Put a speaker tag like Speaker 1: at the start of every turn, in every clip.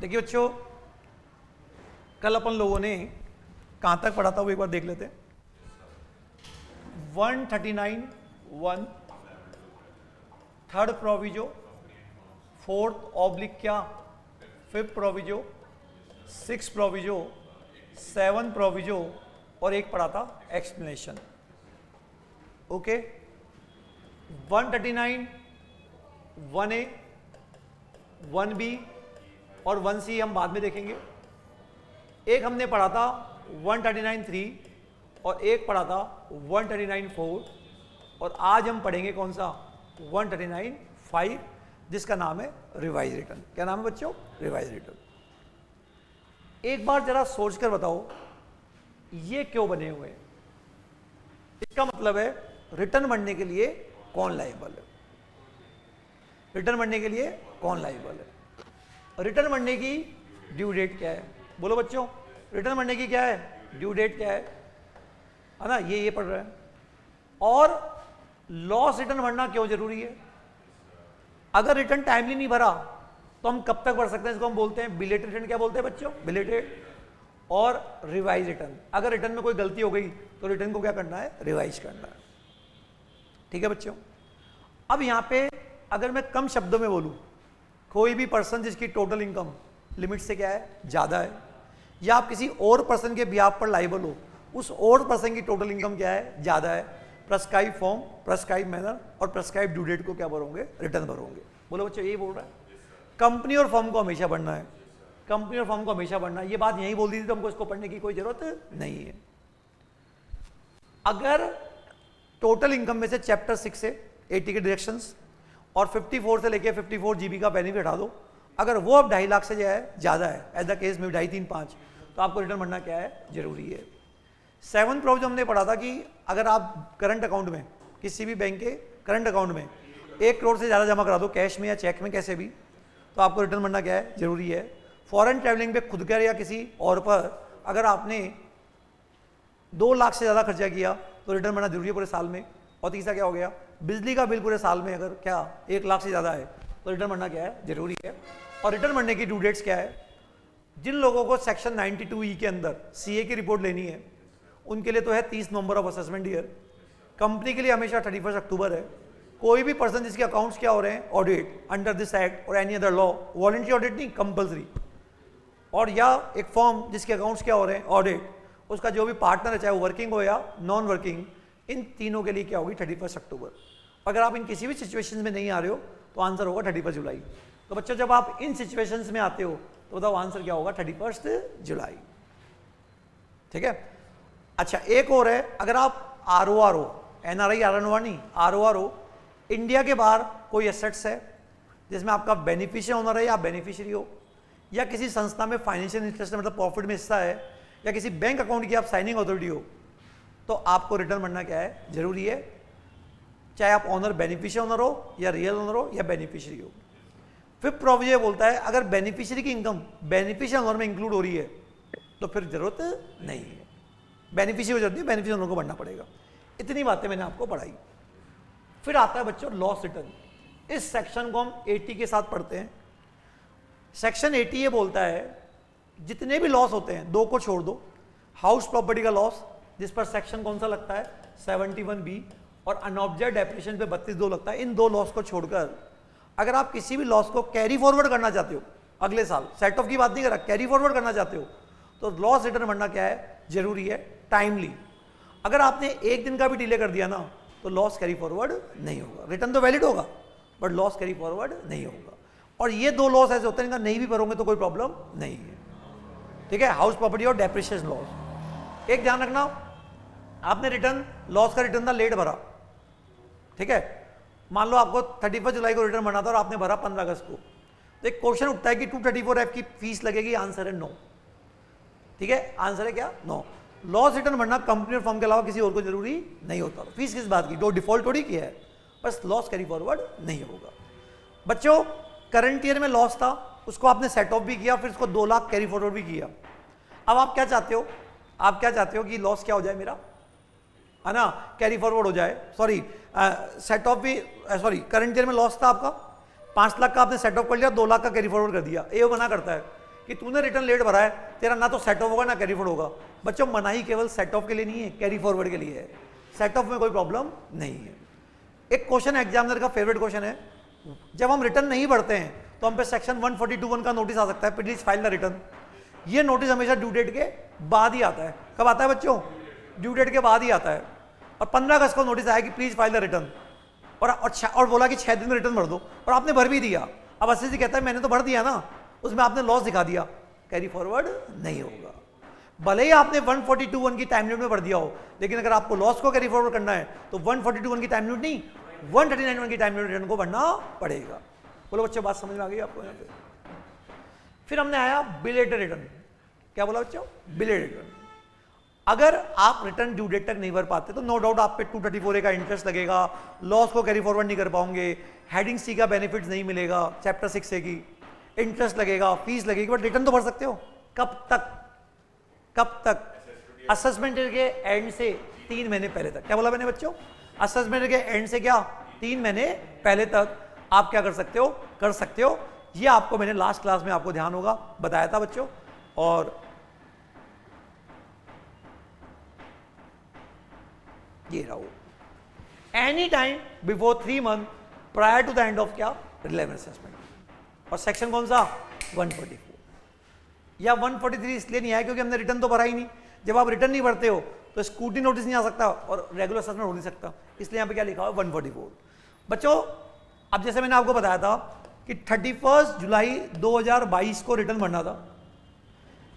Speaker 1: देखिए बच्चों, कल अपन लोगों ने कहां तक पढ़ा था वो एक बार देख लेते हैं। 139 1 थर्ड प्रोविजो, फोर्थ ऑब्लिक क्या, fifth proviso, six proviso, seven proviso और एक पढ़ा था एक्सप्लेनेशन। ओके, 139 1A 1B और 1C हम बाद में देखेंगे। एक हमने पढ़ा था 139 3 और एक पढ़ा था 139 4 और आज हम पढ़ेंगे कौन सा 139 5 जिसका नाम है रिवाइज रिटर्न। क्या नाम है बच्चों? Revise return. एक बार जरा सोच कर बताओ ये क्यों बने हुए हैं। इसका मतलब है रिटर्न बनने के लिए कौन लायबल है, रिटर्न बनने के लिए कौन लायबल है। रिटर्न बनने की ड्यू डेट क्या है? बोलो बच्चों, रिटर्न बनने की क्या है? ड्यू डेट क्या है ना? ये पढ़ रहे हैं। और लॉस रिटर्न भरना क्यों जरूरी है? अगर रिटर्न टाइमली नहीं भरा तो हम कब तक भर सकते हैं? इसको हम बोलते हैं बिलेटेड रिटर्न। क्या बोलते हैं बच्चों? बिलेटेड। और रिवाइज रिटर्न, अगर रिटर्न में कोई गलती हो गई तो रिटर्न को क्या करना है? रिवाइज करना है। ठीक है बच्चों। अब यहां पे अगर मैं कम शब्दों में बोलूं, कोई भी पर्सन जिसकी टोटल इनकम लिमिट से क्या है? ज्यादा है, या आप किसी और पर्सन के बिहाफ पर लायबल हो, उस और पर्सन की टोटल इनकम क्या है? ज्यादा है, प्रेस्क्राइब फॉर्म, प्रेस्क्राइब मैनर और प्रेस्क्राइब ड्यू डेट को क्या भरोगे? रिटर्न भरोगे। बोलो बच्चों, यही बोल रहा है। कंपनी और फर्म को हमेशा बढ़ना है, कंपनी और फर्म को हमेशा बढ़ना है। ये बात यही बोल दी थी तो हमको इसको पढ़ने की कोई जरूरत नहीं है। अगर टोटल इनकम में से चैप्टर 6 से 80 के डायरेक्शंस और 54 से लेके 54 GB का बेनिफिट हटा दो, अगर वो अब 2.5 लाख से जो है ज्यादा है, एज द केस में 2.5 3 5, तो आपको रिटर्न भरना क्या है? जरूरी है। 7 प्रोविजन हमने पढ़ा था कि अगर आप करंट अकाउंट में, किसी भी बैंक के करंट अकाउंट में 1 करोड़ से ज्यादा जमा करा दो, कैश में या चेक में, कैसे भी, तो आपको रिटर्न भरना क्या है? जरूरी है। फॉरेन ट्रैवलिंग पे खुद कर या किसी और पर अगर आपने 2 लाख से ज्यादा खर्चा किया तो रिटर्न भरना जरूरी है पूरे साल में। और तीसरा क्या हो गया? बिजली का बिल पूरे साल में अगर क्या 1 लाख से ज्यादा है तो रिटर्न भरना क्या है? जरूरी है। और रिटर्न भरने की ड्यू डेट्स क्या है? जिन लोगों को सेक्शन 92E के अंदर CA की रिपोर्ट लेनी है उनके लिए तो है 30 November of assessment year. Company के लिए हमेशा 31 अक्टूबर है। कोई भी पर्सन जिसके अकाउंट्स क्या हो रहे हैं? ऑडिट अंडर दिस एक्ट और any other law, voluntary audit नहीं, कंपल्सरी। और या एक फॉर्म जिसके अकाउंट्स क्या हो रहे हैं? ऑडिट, उसका जो भी पार्टनर है, चाहे वो वर्किंग हो या नॉन वर्किंग, इन तीनों के लिए क्या होगी? 31 अक्टूबर। अगर आप इन किसी भी सिचुएशन में नहीं आ रहे हो तो आंसर होगा 31 जुलाई। तो बच्चों, जब आप इन सिचुएशंस में आते हो तो बताओ आंसर क्या होगा? 31 जुलाई। ठीक है। अच्छा, एक और है, अगर आप ROR हो, NRI RNOR नहीं, ROR हो, इंडिया के बाहर कोई एसेट्स है जिसमें आपका बेनिफिशियल ओनर है या बेनिफिशियरी हो, या किसी संस्था में फाइनेंशियल इंटरेस्ट मतलब प्रॉफिट में हिस्सा है, या किसी बैंक अकाउंट की आप साइनिंग अथॉरिटी हो, तो आपको रिटर्न भरना क्या है? जरूरी है। चाहे आप ओनर बेनिफिशियल ओनर हो या रियल ओनर हो या बेनिफिशियरी हो। फिफ्थ प्रोविजन बोलता है अगर बेनिफिशियरी की इनकम बेनिफिशियल ओनर में इंक्लूड हो रही है तो फिर जरूरत नहीं है, बेनिफिशियरी को जरूरत नहीं, बेनिफिशियल ओनर को भरना पड़ेगा। इतनी बातें मैंने आपको पढ़ाई। फिर आता है बच्चों लॉस रिटर्न। इस सेक्शन को हम 80 के साथ पढ़ते हैं। सेक्शन 80 ये बोलता है जितने भी लॉस होते हैं, 2 को छोड़ दो, हाउस प्रॉपर्टी का लॉस जिस पर सेक्शन कौन सा लगता है? 71B, और अनऑब्जेक्ट डेप्रिसिएशन पे 32(2) लगता है। इन 2 लॉस को छोड़कर अगर आप किसी भी लॉस को कैरी फॉरवर्ड करना चाहते हो अगले साल, सेट ऑफ की बात नहीं कर रहा, कैरी फॉरवर्ड करना चाहते हो, तो लॉस रिटर्न भरना क्या है? जरूरी है, टाइमली। अगर आपने 1 दिन का भी डिले कर दिया ना तो लॉस कैरी फॉरवर्ड नहीं होगा। रिटर्न तो वैलिड होगा बट लॉस कैरी फॉरवर्ड नहीं होगा। और ये 2 लॉस ऐसे होते हैं इनका नहीं भी भरोगे तो कोई प्रॉब्लम नहीं है। ठीक है, हाउस प्रॉपर्टी और डेप्रिसिएशन लॉस। एक ध्यान रखना, आपने रिटर्न लॉस का रिटर्न था लेट भरा, ठीक है, मान लो आपको 31 जुलाई को रिटर्न भरना था और आपने भरा 15 अगस्त को, तो एक क्वेश्चन उठता है कि 234F की फीस लगेगी? आंसर है नो। ठीक है, आंसर है क्या? नो। लॉस रिटर्न भरना कंपनी और फर्म के अलावा किसी और को जरूरी नहीं होता। फीस किस बात की? दो डिफॉल्ट थोड़ी किया है, बस लॉस कैरी फॉरवर्ड नहीं होगा। बच्चों, करंट ईयर में लॉस था, उसको आपने सेट ऑफ भी किया, फिर उसको 2 लाख कैरी फॉरवर्ड भी किया। अब आप क्या चाहते हो? आप क्या चाहते हो कि लॉस क्या हो जाए मेरा, है ना? कैरी फॉरवर्ड हो जाए। सॉरी, सेट ऑफ भी, सॉरी, करंट ईयर में लॉस था आपका 5 लाख का, आपने सेट ऑफ कर लिया, 2 लाख का कैरी फॉरवर्ड कर दिया। ये मना करता है कि तूने रिटर्न लेट भरा है, तेरा ना तो सेट ऑफ होगा ना कैरी फॉरवर्ड होगा। बच्चों मनाही केवल सेट ऑफ के लिए नहीं है, कैरी फॉरवर्ड के लिए है। सेट ऑफ में कोई प्रॉब्लम नहीं है। एक क्वेश्चन एग्जामिनर का फेवरेट क्वेश्चन है, जब हम रिटर्न नहीं भरते हैं तो हम पे सेक्शन 142(1) का नोटिस आ सकता है, प्लीज फाइल द रिटर्न। ये नोटिस हमेशा ड्यू डेट के बाद ही आता है। कब आता है बच्चों? ड्यू डेट के बाद ही आता है। और 15 अगस्त को नोटिस आया कि प्लीज फाइल द रिटर्न, और बोला कि 6 दिन में रिटर्न भर दो, और आपने भर भी दिया। अब अस्सी कहता है मैंने तो भर दिया ना, उसमें आपने लॉस दिखा दिया, कैरी फॉरवर्ड नहीं होगा। भले ही आपने 142(1) की टाइम लिमिट में भर दिया हो, लेकिन अगर आपको लॉस को कैरी फॉरवर्ड करना है तो 142(1) की टाइम लिमिट नहीं, 139(1) की टाइम लिमिट रिटर्न को भरना पड़ेगा। बोलो बच्चों बात समझ में आ गई आपको यहाँ पे? फिर हमने आया बिलेटेड रिटर्न। क्या बोला बच्चों? Belated return. अगर आप रिटर्न ड्यू डेट तक नहीं भर पाते तो नो डाउट आप पे 234A का इंटरेस्ट लगेगा, लॉस को कैरी फॉरवर्ड नहीं कर पाओगे, हेडिंग सी का बेनिफिट नहीं मिलेगा, चैप्टर 6A की इंटरेस्ट लगेगा, फीस लगेगी, बट रिटर्न तो भर सकते हो। कब तक? कब तक? असेसमेंट के एंड से 3 महीने पहले तक। क्या बोला मैंने बच्चों? असेसमेंट के एंड से क्या 3 महीने पहले तक आप क्या कर सकते हो? कर सकते हो। ये आपको मैंने लास्ट क्लास में आपको ध्यान होगा बताया था बच्चों। और ये रहा any time before 3 month prior to the end of क्या रिलेवेंट असेसमेंट। और सेक्शन कौन सा? 144 या 143 इसलिए नहीं आया क्योंकि हमने रिटर्न तो भरा ही नहीं। जब आप रिटर्न नहीं भरते हो तो स्कूटी नोटिस नहीं आ सकता और रेगुलर असेसमेंट हो नहीं सकता, इसलिए यहाँ पे क्या लिखा हुआ? 144। बच्चों अब जैसे मैंने आपको बताया था कि 31 जुलाई 2022 को रिटर्न भरना था,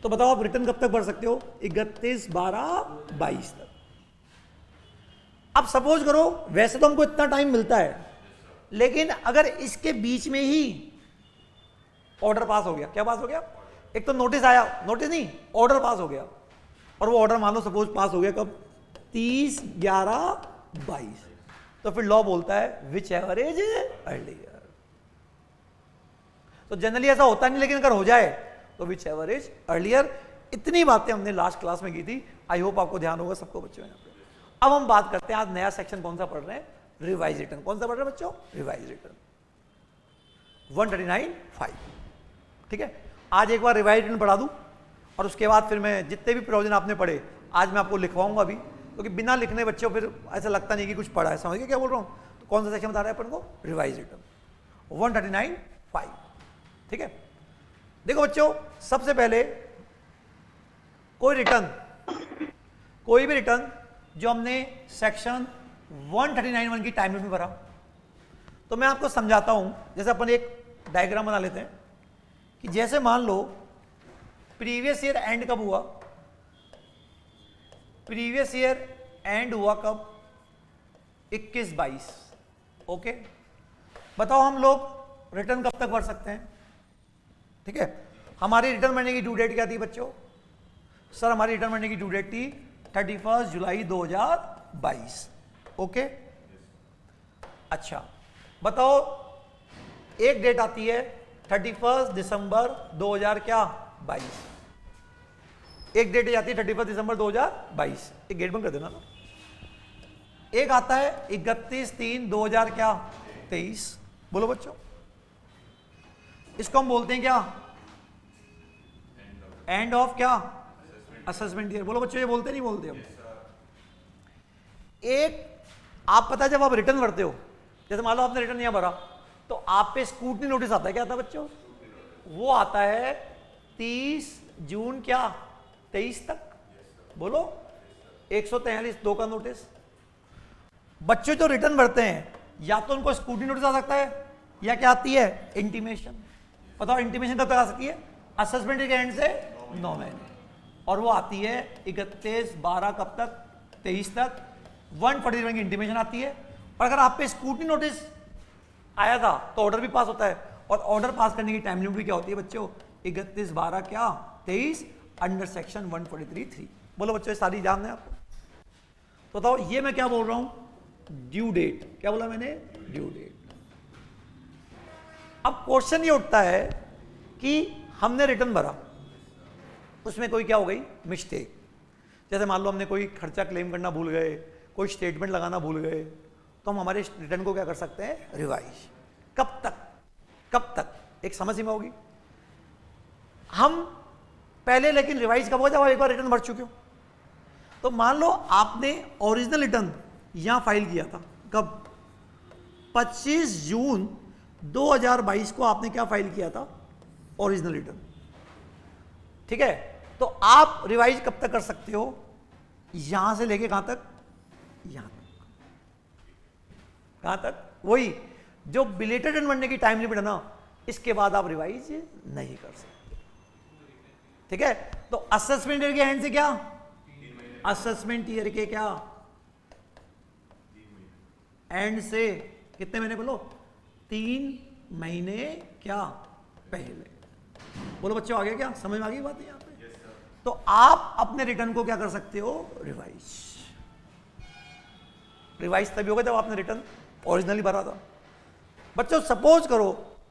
Speaker 1: तो बताओ आप रिटर्न कब तक भर सकते हो? 31/12/22 तक। अब सपोज करो वैसे तो हमको इतना टाइम मिलता है, लेकिन अगर इसके बीच में ही ऑर्डर पास हो गया। क्या पास हो गया? एक तो नोटिस आया, नोटिस नहीं ऑर्डर पास हो गया, और वो ऑर्डर मान लो सपोज पास हो गया कब? 30/11/22। तो फिर लॉ बोलता है विच एवर इज अर्लियर। तो जनरली ऐसा होता नहीं, लेकिन अगर हो जाए तो विच एवर इज अर्लियर। इतनी बातें हमने लास्ट क्लास में की थी, आई होप आपको ध्यान होगा सबको बच्चों यहाँ पे। अब हम बात करते हैं आज नया सेक्शन कौन सा पढ़ रहे हैं? Revise return. कौन सा पढ़ रहे हैं बच्चों? Revise return 139(5). ठीक है, आज एक बार रिवाइज रिटर्न पढ़ा दूं और उसके बाद फिर मैं जितने भी प्रोविजन आपने पढ़े आज मैं आपको लिखवाऊंगा अभी, क्योंकि बिना लिखने बच्चों फिर ऐसा लगता नहीं कि कुछ पढ़ा है। समझ गए क्या बोल रहा हूं? तो कौन सा सेक्शन बता रहे हैं अपन को? Revise return 139(5). ठीक है, देखो बच्चों सबसे पहले कोई भी रिटर्न जो हमने सेक्शन 139(1) की टाइम लिमिट में भरा, तो मैं आपको समझाता हूं। जैसे अपन एक डायग्राम बना लेते हैं कि जैसे मान लो प्रीवियस ईयर एंड कब हुआ? प्रीवियस ईयर एंड हुआ कब? 21/22। ओके, बताओ हम लोग रिटर्न कब तक भर सकते हैं? ठीक है, हमारी रिटर्न भरने की ड्यू डेट क्या थी बच्चों? सर हमारी रिटर्न भरने की ड्यू डेट थी 31 जुलाई 2022। ओके, अच्छा बताओ एक डेट आती है 31 दिसंबर 2022। एक डेट जाती है 31 दिसंबर 2022। एक गेट बंद कर देना ना। एक आता है 31/3/2023। बोलो बच्चों, इसको हम बोलते हैं क्या? एंड ऑफ क्या? Assessment year. बोलो बच्चों, ये बोलते नहीं बोलते हम? एक आप पता है जब आप रिटर्न भरते हो, जैसे मान लो आपने रिटर्न नहीं भरा तो आप पे स्कूटनी नोटिस आता है। क्या आता है बच्चों? वो आता है 30 जून क्या 23 तक। बोलो 143(2) का नोटिस। बच्चों जो रिटर्न भरते हैं या तो उनको स्कूटनी नोटिस आ सकता है या क्या आती है? इंटीमेशन। बताओ इंटीमेशन कब तक आ सकती है? असेसमेंट के एंड से 9 महीने, और वो आती है 31/12 कब तक? 23 तक। 141 की इंटीमेशन आती है। और अगर आप पे स्कूटनी नोटिस आया था तो ऑर्डर भी पास होता है, और ऑर्डर पास करने की टाइम लिमिट भी क्या होती है बच्चों? 31/12 क्या 23 अंडर सेक्शन 143(3). बोलो बच्चों, ये सारी जान है आपको? तो बताओ ये मैं क्या बोल रहा हूं? Due date. क्या बोला मैंने? Due date. अब क्वेश्चन ये उठता है कि हमने रिटर्न भरा, उसमें कोई क्या हो गई मिस्टेक। जैसे मान लो हमने कोई खर्चा क्लेम करना भूल गए, कोई स्टेटमेंट लगाना भूल गए, तो हम हमारे रिटर्न को क्या कर सकते हैं? रिवाइज। कब तक? कब तक? एक समय सीमा होगी। हम पहले लेकिन रिवाइज कब हो जब आप एक बार रिटर्न भर चुके हो। तो मान लो आपने ओरिजिनल रिटर्न यहां फाइल किया था कब, 25 जून 2022 को आपने क्या फाइल किया था, ओरिजिनल रिटर्न। ठीक है, तो आप रिवाइज कब तक कर सकते हो, यहां से लेके कहां तक, यहां तक, कहां तक, वही जो बिलेटेड रिटर्न बनने की टाइम लिमिट है ना, इसके बाद आप रिवाइज नहीं कर सकते। ठीक है, तो असेसमेंट ईयर के एंड से क्या, असेसमेंट ईयर के क्या एंड से कितने महीने बोलो, 3 महीने क्या पहले। बोलो बच्चों, आ गया क्या, समझ में आ गई बात है यहाँ पे। तो आप अपने रिटर्न को क्या कर सकते हो, रिवाइज। रिवाइज तभी होगा जब आपने रिटर्न ओरिजिनली भरा था। बच्चों सपोज करो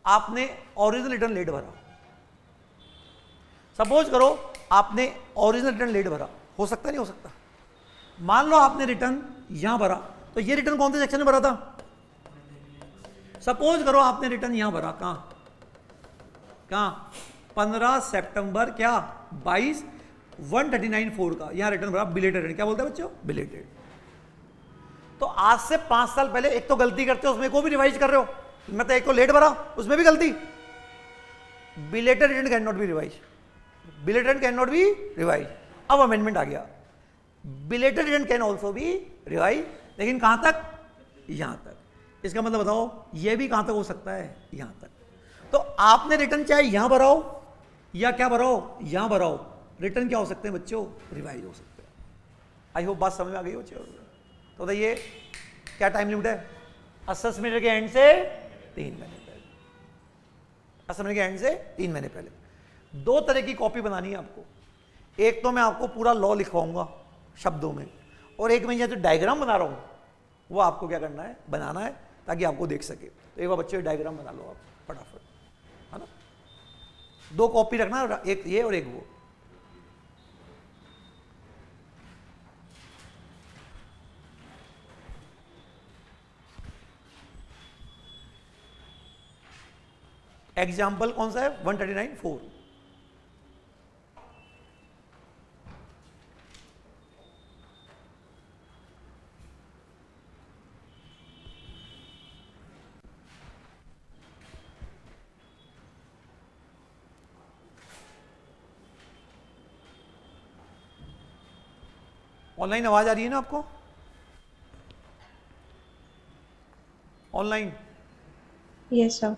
Speaker 1: आपने ओरिजिनल रिटर्न लेट भरा, सपोज करो आपने ओरिजिनल रिटर्न लेट भरा, हो सकता नहीं हो सकता। मान लो आपने रिटर्न यहां भरा, तो ये रिटर्न कौन से सेक्शन में भरा था, सपोज करो आपने रिटर्न यहां भरा, कहां कहां 15 सितंबर क्या 22 139.4 का यहां रिटर्न भरा, बिलेटेड रिटर्न। क्या बोलते हैं बच्चों, बिलेटेड। तो आज से 5 साल पहले एक तो गलती करते हो, उसमें को भी रिवाइज कर रहे हो, मैं तो एक को लेट भरा उसमें भी गलती। Belated return can not be revise, belated can not be revise. अब अमेंडमेंट आ गया, belated return can also be revise, लेकिन कहां तक, यहां तक। इसका मतलब बताओ ये भी कहां तक हो सकता है, यहां तक। तो आपने रिटर्न चाहे यहां भराओ या क्या भराओ, यहां भराओ, रिटर्न क्या हो सकते हैं बच्चों, रिवाइज हो सकते हैं। आई होप बात समझ में आ गई बच्चों। तो बताइए क्या टाइम लिमिट है, असेसमेंट के एंड से 3 महीने पहले, असेसमेंट के एंड से 3 महीने पहले। 2 तरह की कॉपी बनानी है आपको, एक तो मैं आपको पूरा लॉ लिखवाऊंगा शब्दों में, और एक मैं जो डायग्राम बना रहा हूं वो आपको क्या करना है, बनाना है, ताकि आपको देख सके। तो एक बार बच्चे डायग्राम बना लो आप फटाफट, है ना। 2 कॉपी रखना, एक ये और एक वो। एग्जाम्पल कौन सा है, 139.4। ऑनलाइन आवाज आ रही है ना आपको, ऑनलाइन?
Speaker 2: Yes sir.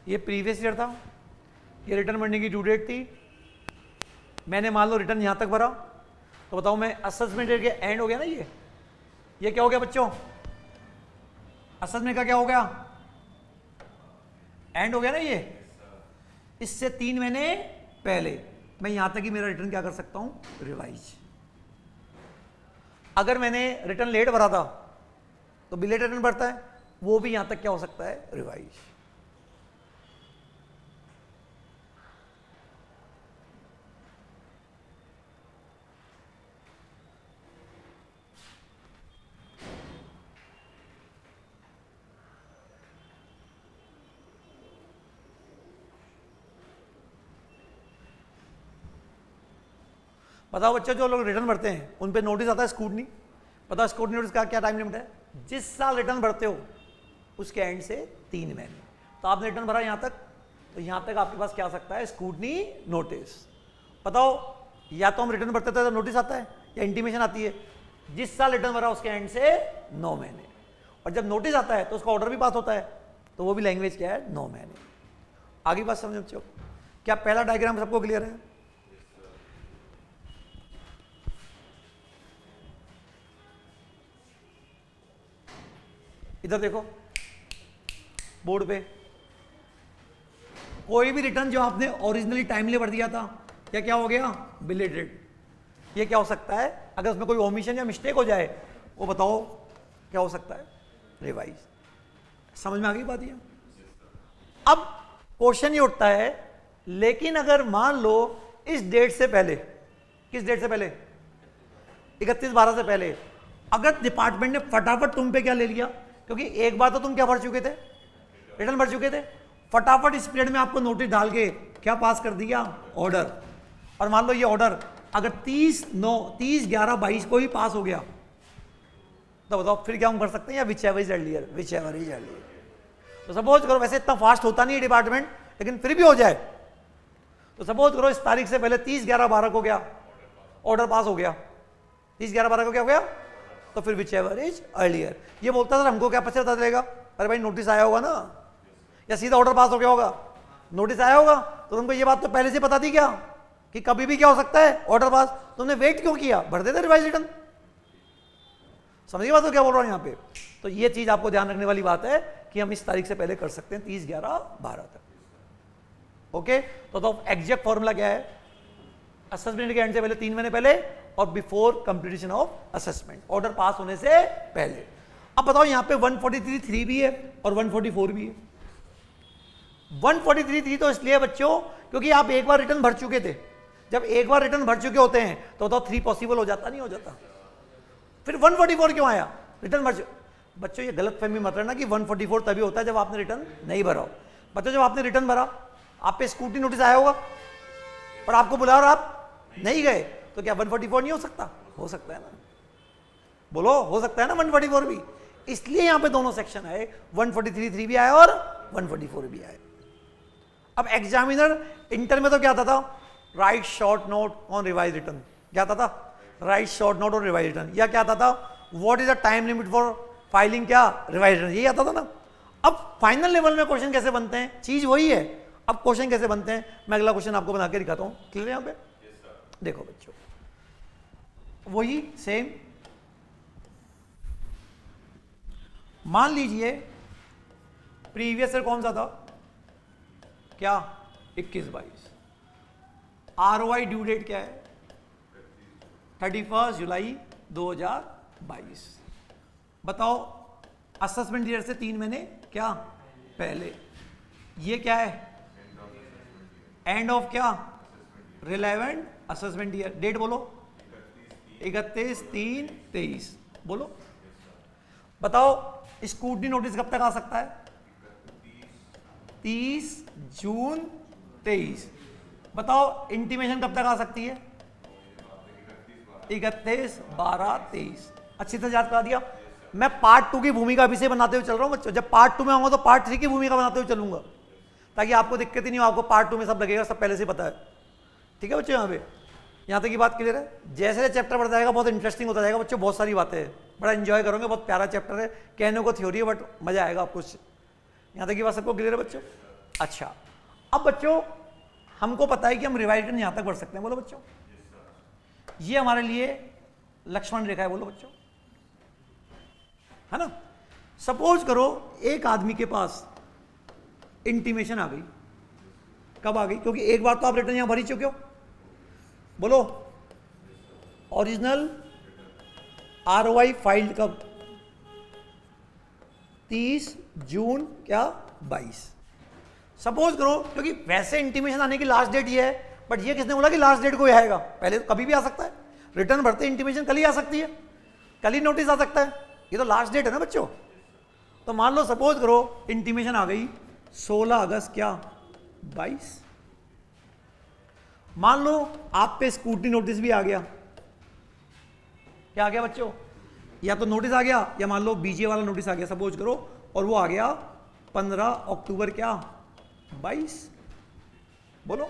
Speaker 1: ये प्रीवियस ईयर था, ये रिटर्न भरने की ड्यू डेट थी, मैंने मान लो रिटर्न यहां तक भरा, तो बताओ मैं असेसमेंट ईयर के एंड हो गया ना, ये क्या हो गया बच्चों, असेसमेंट का क्या हो गया, एंड हो गया ना ये। इससे 3 महीने पहले मैं यहां तक ही मेरा रिटर्न क्या कर सकता हूं, रिवाइज। अगर मैंने रिटर्न लेट भरा था तो बिलेटेड रिटर्न भरता है, वो भी यहां तक क्या हो सकता है, रिवाइज। बताओ बच्चों, जो लोग रिटर्न भरते हैं उन पे नोटिस आता है स्कूटनी, बताओ स्कूटनी नोटिस का क्या टाइम लिमिट है, जिस साल रिटर्न भरते हो उसके एंड से 3 महीने। तो आपने रिटर्न भरा यहां तक, तो यहां तक आपके पास क्या आ सकता है, स्कूटनी नोटिस। बताओ, या तो हम रिटर्न भरते थे तो नोटिस आता है या इंटीमेशन आती है, जिस साल रिटर्न भरा उसके एंड से 9 महीने, और जब नोटिस आता है तो उसका ऑर्डर भी पास होता है, तो वो भी लैंग्वेज क्या है, 9 महीने। आगे बात समझ बच्चों, क्या पहला डायग्राम सबको क्लियर है? इधर देखो बोर्ड पे, कोई भी रिटर्न जो आपने ओरिजिनली टाइमली भर दिया था या क्या हो गया, बिलेटेड। ये क्या हो सकता है, अगर उसमें कोई ओमिशन या मिस्टेक हो जाए वो बताओ क्या हो सकता है, रिवाइज। समझ में आ गई बात ये? अब क्वेश्चन ये उठता है, लेकिन अगर मान लो इस डेट से पहले, किस डेट से पहले, 31/12 से पहले, अगर डिपार्टमेंट ने फटाफट तुम पे क्या ले लिया, क्योंकि एक बार तो तुम क्या भर चुके थे, रिटर्न भर चुके थे, फटाफट इस पीरियड में आपको नोटिस डाल के क्या पास कर दिया, ऑर्डर। और मान लो ये ऑर्डर अगर 30/9/30/11/22 को ही पास हो गया तो बताओ फिर क्या हम कर सकते हैं, या which ever is earlier, which ever is earlier. तो सपोज करो, वैसे इतना फास्ट होता नहीं है डिपार्टमेंट, लेकिन फिर भी हो जाए, तो सपोज करो इस तारीख से पहले 30/11/12 को क्या ऑर्डर पास हो गया, 30/11/12 को क्या हो गया, तो फिर विच एवर इज अर्लियर। ये बोलता सर हमको क्या पता चलेगा, अरे भाई नोटिस आया होगा ना, या सीधा ऑर्डर पास हो गया होगा, नोटिस आया होगा, तो तुमको ये बात तो पहले से पता थी क्या कि कभी भी क्या हो सकता है ऑर्डर पास, तुमने वेट क्यों किया, भर देते रिवाइज रिटर्न। समझिए बात तो क्या बोल रहा हूं यहां पे। तो ये चीज आपको ध्यान रखने वाली बात है कि हम इस तारीख से पहले कर सकते हैं 30/11/12 तक। ओके, तो एग्जैक्ट फॉर्मूला क्या है, असेसमेंट के एंड से पहले 3 महीने पहले और before completion of assessment, order pass होने से पहले। अब बताओ यहां पे 143(3) भी है और 144 भी है। 143(3) तो इसलिए बच्चों क्योंकि आप एक बार रिटर्न भर चुके थे, जब एक बार रिटर्न भर चुके होते हैं तो बताओ 3 पॉसिबल हो जाता, नहीं हो जाता। फिर 144 क्यों आया, रिटर्न भर बच्चों ये गलत फहमी मत रखना कि 144 तभी होता है जब आपने रिटर्न नहीं भरा हो। बच्चों जब आपने रिटर्न भरा, आप पे स्कूटी नोटिस आया होगा और आपको बुला और आप नहीं गए, तो क्या 144 नहीं हो सकता, हो सकता है ना, बोलो हो सकता है ना 144 भी। इसलिए यहां पे दोनों सेक्शन आए, 143(3) भी आया और 144 भी आया। अब एग्जामिनर इंटर में तो क्या आता था, write short note on revise return, क्या आता था, write short note on revise return, या क्या आता था, what is the time limit for filing क्या रिवाइज रिटर्न, यही आता था ना। अब फाइनल लेवल में क्वेश्चन कैसे बनते हैं, चीज वही है, अब क्वेश्चन कैसे बनते हैं, मैं अगला क्वेश्चन आपको बना के दिखाता हूं, क्लियर यहां पे। देखो बच्चों वही सेम, मान लीजिए प्रीवियस ईयर कौन सा था, क्या 21-22, आरओआई ड्यू डेट क्या है 31 जुलाई 2022। बताओ असेसमेंट ईयर से 3 महीने क्या पहले, ये क्या है एंड ऑफ क्या रिलेवेंट असेसमेंट ईयर, डेट बोलो 31/3/23, बोलो। बताओ स्कूटनी नोटिस कब तक आ सकता है, 30 जून 23। बताओ इंटीमेशन कब तक आ सकती है, 31/12/23। अच्छी तरह याद करा दिया। मैं पार्ट 2 की भूमिका अभी से बनाते हुए चल रहा हूं बच्चों, जब पार्ट 2 में आऊंगा तो पार्ट 3 की भूमिका बनाते हुए चलूंगा, ताकि आपको दिक्कत ही नहीं हो, आपको पार्ट 2 में सब लगेगा, सब पहले से पता है। ठीक है बच्चों, यहाँ तक की बात क्लियर है। जैसे चैप्टर बढ़ता जाएगा बहुत इंटरेस्टिंग होता जाएगा बच्चों, बहुत सारी बातें हैं, बड़ा एंजॉय करोगे, बहुत प्यारा चैप्टर है, कहने को थ्योरी है बट मजा आएगा आपको। यहाँ तक की बात सबको क्लियर है बच्चों। अच्छा अब बच्चों हमको पता है कि हम रिवाइज रिटर्न यहाँ तक बढ़ सकते हैं, बोलो बच्चों, ये हमारे लिए लक्ष्मण रेखा है, बोलो बच्चों, है ना। सपोज करो एक आदमी के पास इंटीमेशन आ गई, कब आ गई, क्योंकि एक बार तो आप रिटर्न यहां भर ही चुके हो, बोलो ओरिजिनल आरओआई फाइल्ड कब, 30 जून क्या 22। सपोज करो क्योंकि वैसे इंटीमेशन आने की लास्ट डेट ये है, बट ये किसने बोला कि लास्ट डेट को ही आएगा, पहले तो कभी भी आ सकता है, रिटर्न भरते इंटीमेशन कल ही आ सकती है, कल ही नोटिस आ सकता है, ये तो लास्ट डेट है ना बच्चों। तो मान लो सपोज करो इंटीमेशन आ गई 16 अगस्त क्या 22। मान लो आप पे स्कूटनी नोटिस भी आ गया, क्या आ गया बच्चों, या तो नोटिस आ गया या मान लो बीजे वाला नोटिस आ गया सपोज करो, और वो आ गया 15 अक्टूबर क्या 22। बोलो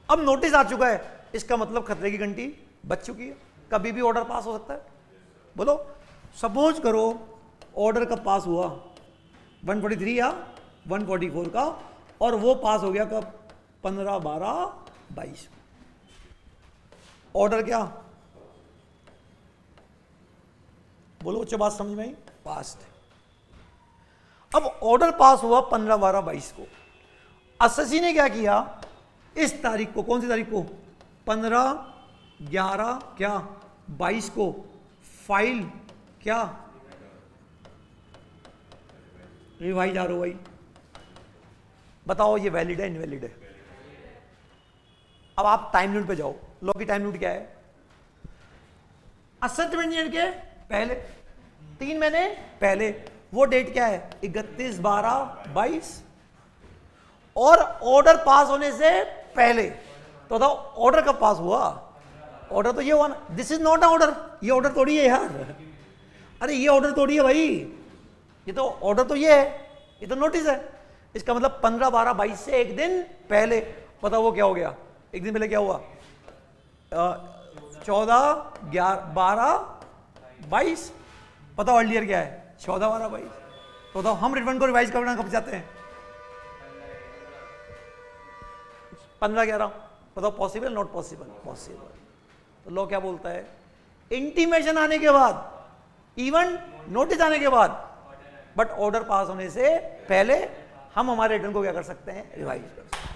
Speaker 1: अब नोटिस आ चुका है, इसका मतलब खतरे की घंटी बज चुकी है, कभी भी ऑर्डर पास हो सकता है। बोलो सपोज करो ऑर्डर कब पास हुआ, 143 या 144 का, और वो पास हो गया कब 15/12/22। ऑर्डर क्या, बोलो बच्चों बात समझ में आई, पास्ट। अब ऑर्डर पास हुआ 15, 12, 22 को। एसएससी ने क्या किया, इस तारीख को, कौन सी तारीख को, 15, 11 क्या 22 को फाइल क्या रिवाइज आरओआई। बताओ ये वैलिड है इनवैलिड है? अब आप टाइम लिमिट पे जाओ। लॉ की टाइम लिमिट क्या है? असेसमेंट ईयर के पहले 3 महीने पहले। वो डेट क्या है? 31, 12, 22। और ऑर्डर पास होने से पहले। तो बताओ ऑर्डर कब पास हुआ? ऑर्डर तो ये हुआ ना, this is not a order. ये ऑर्डर थोड़ी है यार, अरे ये ऑर्डर थोड़ी है भाई, ये तो ऑर्डर तो ये है, ये तो नोटिस है। इसका मतलब 15, 12, 22 से एक दिन पहले। बताओ वो क्या हो गया? एक दिन पहले क्या हुआ? 14, 11, 12, 22। बताओ अर्लियर क्या है? 14, 12, 22। तो बताओ हम रिटर्न को रिवाइज करना कब चाहते हैं? 15, 11। बताओ पॉसिबल नॉट पॉसिबल? पॉसिबल। तो लॉ क्या बोलता है? इंटीमेशन आने के बाद, इवन नोटिस आने के बाद, बट ऑर्डर पास होने से पहले हम हमारे रिटर्न को क्या कर सकते हैं? रिवाइज कर सकते हैं।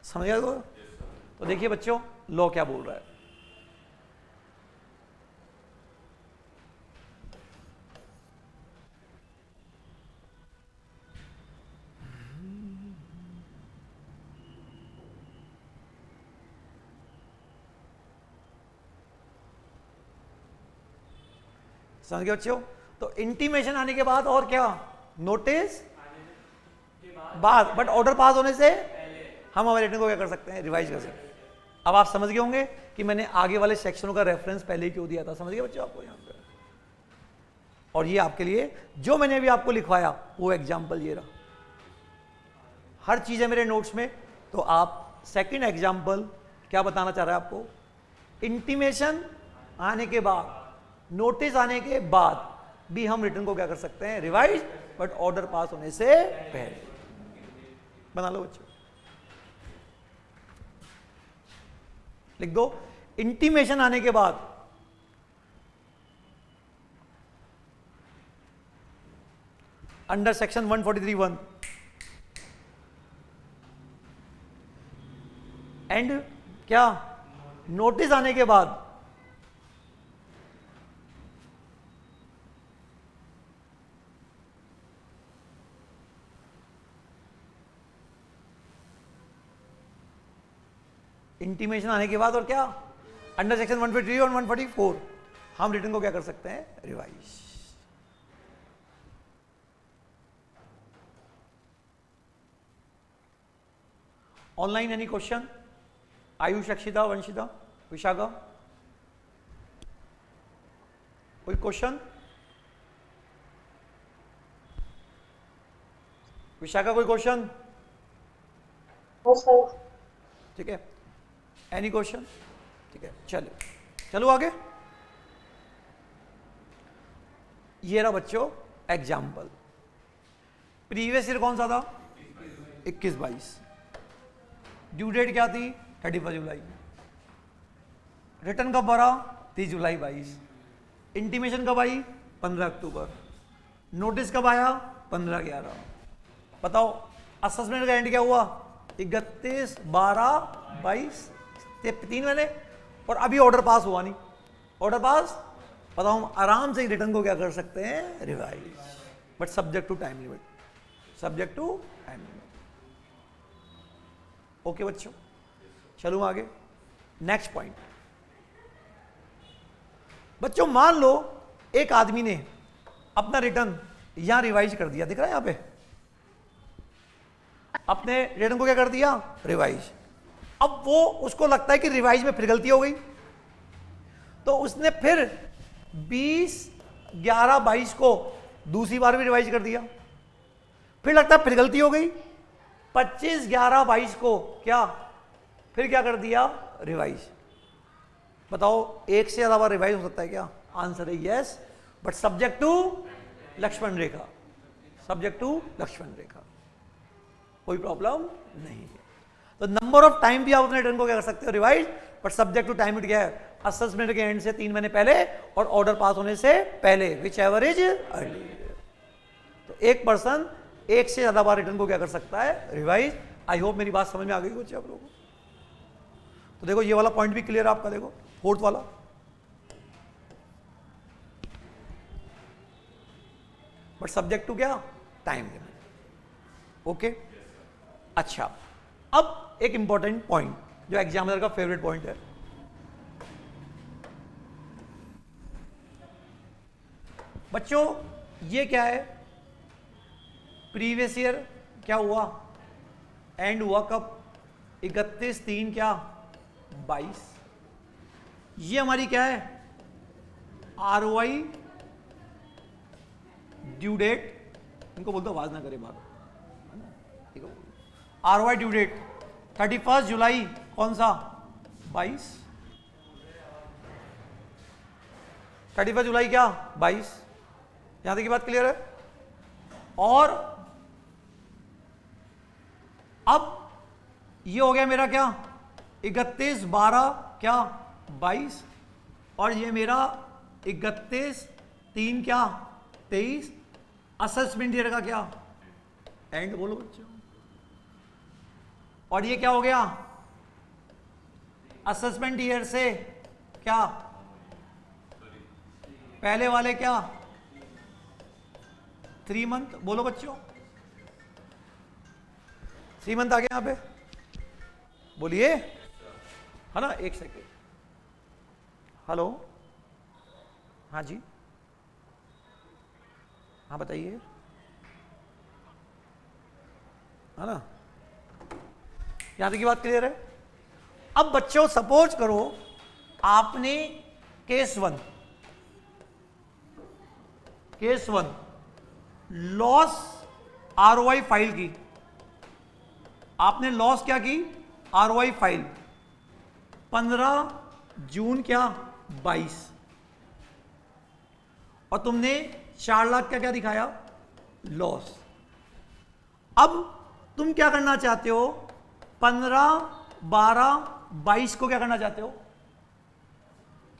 Speaker 1: समझ गया? तो देखिए बच्चों लॉ क्या बोल रहा है। समझ गए बच्चों? तो इंटीमेशन आने के बाद और क्या? नोटिस बाद, बट ऑर्डर पास होने से हम हमारे रिटर्न को क्या कर सकते हैं? रिवाइज कर सकते हैं। अब आप समझ गए होंगे कि मैंने आगे वाले सेक्शनों का रेफरेंस पहले ही क्यों दिया था। समझ गए बच्चों आपको यहाँ पे? और ये आपके लिए जो मैंने अभी आपको लिखवाया वो एग्जाम्पल ये रहा। हर चीज है मेरे नोट्स में। तो आप सेकंड एग्जाम्पल क्या बताना चाह रहा है आपको? इंटीमेशन आने के बाद, नोटिस आने के बाद भी हम रिटर्न को क्या कर सकते हैं? रिवाइज, बट ऑर्डर पास होने से पहले। बना लो बच्चों, लिख दो। इंटीमेशन आने के बाद अंडर सेक्शन 143(1) एंड क्या नोटिस आने के बाद इंटीमेशन आने के बाद और क्या अंडर सेक्शन 143 और 144 हम रिटर्न को क्या कर सकते हैं? Revise. Online any question? Ayush, Akshita, Vanshita, Vishakha, कोई क्वेश्चन? विशाखा कोई क्वेश्चन? ठीक है, एनी क्वेश्चन? ठीक है, चलो आगे। ये रहा बच्चों एग्जाम्पल। प्रीवियस ईयर कौन सा था? 21-22। ड्यू डेट क्या थी? 31 जुलाई। रिटर्न कब भरा? 30 जुलाई 22। इंटीमेशन कब आई? 15 अक्टूबर। नोटिस कब आया? 15/11। बताओ असेसमेंट का एंड क्या हुआ? 31, 12, 22, 3 महीने। और अभी ऑर्डर पास हुआ नहीं। ऑर्डर पास, बताओ हम आराम से रिटर्न को क्या कर सकते हैं? Revise, but subject to time limit. Subject to time limit. Okay बच्चों, चलूं आगे। नेक्स्ट पॉइंट बच्चों, मान लो एक आदमी ने अपना रिटर्न यहां रिवाइज कर दिया। दिख रहा है यहां पे? अपने रिटर्न को क्या कर दिया? रिवाइज। अब वो उसको लगता है कि रिवाइज में फिर गलती हो गई, तो उसने फिर 20/11/22 को दूसरी बार भी रिवाइज कर दिया। फिर लगता है फिर गलती हो गई, 25/11/22 को क्या फिर क्या कर दिया? रिवाइज। बताओ एक से ज्यादा बार रिवाइज हो सकता है क्या? आंसर है yes, but subject to Lakshman rekha. Subject to Lakshman rekha, कोई प्रॉब्लम नहीं है। तो नंबर ऑफ टाइम भी आप अपने रिटर्न को क्या कर सकते हो? Revise, but subject to time limit क्या है? असेसमेंट के एंड से 3 महीने पहले और ऑर्डर पास होने से पहले, विच एवर इज अर्ली। एक पर्सन एक से ज्यादा बार रिटर्न को क्या कर सकता है, रिवाइज। आई होप मेरी बात समझ में आ गई कुछ आप लोगों को। तो देखो ये वाला पॉइंट भी क्लियर है आपका, देखो फोर्थ वाला। बट सब्जेक्ट टू क्या, टाइम लिमिट। ओके, अच्छा अब एक इंपॉर्टेंट पॉइंट जो एग्जामिनर का फेवरेट पॉइंट है, बच्चों ये क्या है, प्रीवियस ईयर क्या हुआ, एंड हुआ कब, 31/3 क्या 22। ये हमारी क्या है, ROI ड्यू डेट, इनको बोलते आवाज ना करे बात, ROI ड्यू डेट 31 जुलाई कौन सा 22, 31 जुलाई क्या 22। यहां तक की बात क्लियर है। और अब ये हो गया मेरा क्या 31/12 क्या 22, और ये मेरा 31/3 क्या 23। असेसमेंट ईयर का क्या एंड, बोलो बच्चों। और ये क्या हो गया, असेसमेंट ईयर से क्या पहले वाले क्या 3 मंथ, बोलो बच्चों 3 मंथ आ गए यहां पे, बोलिए, है ना। एक सेकेंड, हेलो, हाँ जी, हाँ बताइए, है ना, यहां तक की बात क्लियर है। अब बच्चों सपोज करो आपने case one loss ROI file की, आपने लॉस क्या की, ROI फाइल 15 जून क्या 22, और तुमने 4 लाख का क्या दिखाया लॉस। अब तुम क्या करना चाहते हो, 15, 12, 22 को क्या करना चाहते हो,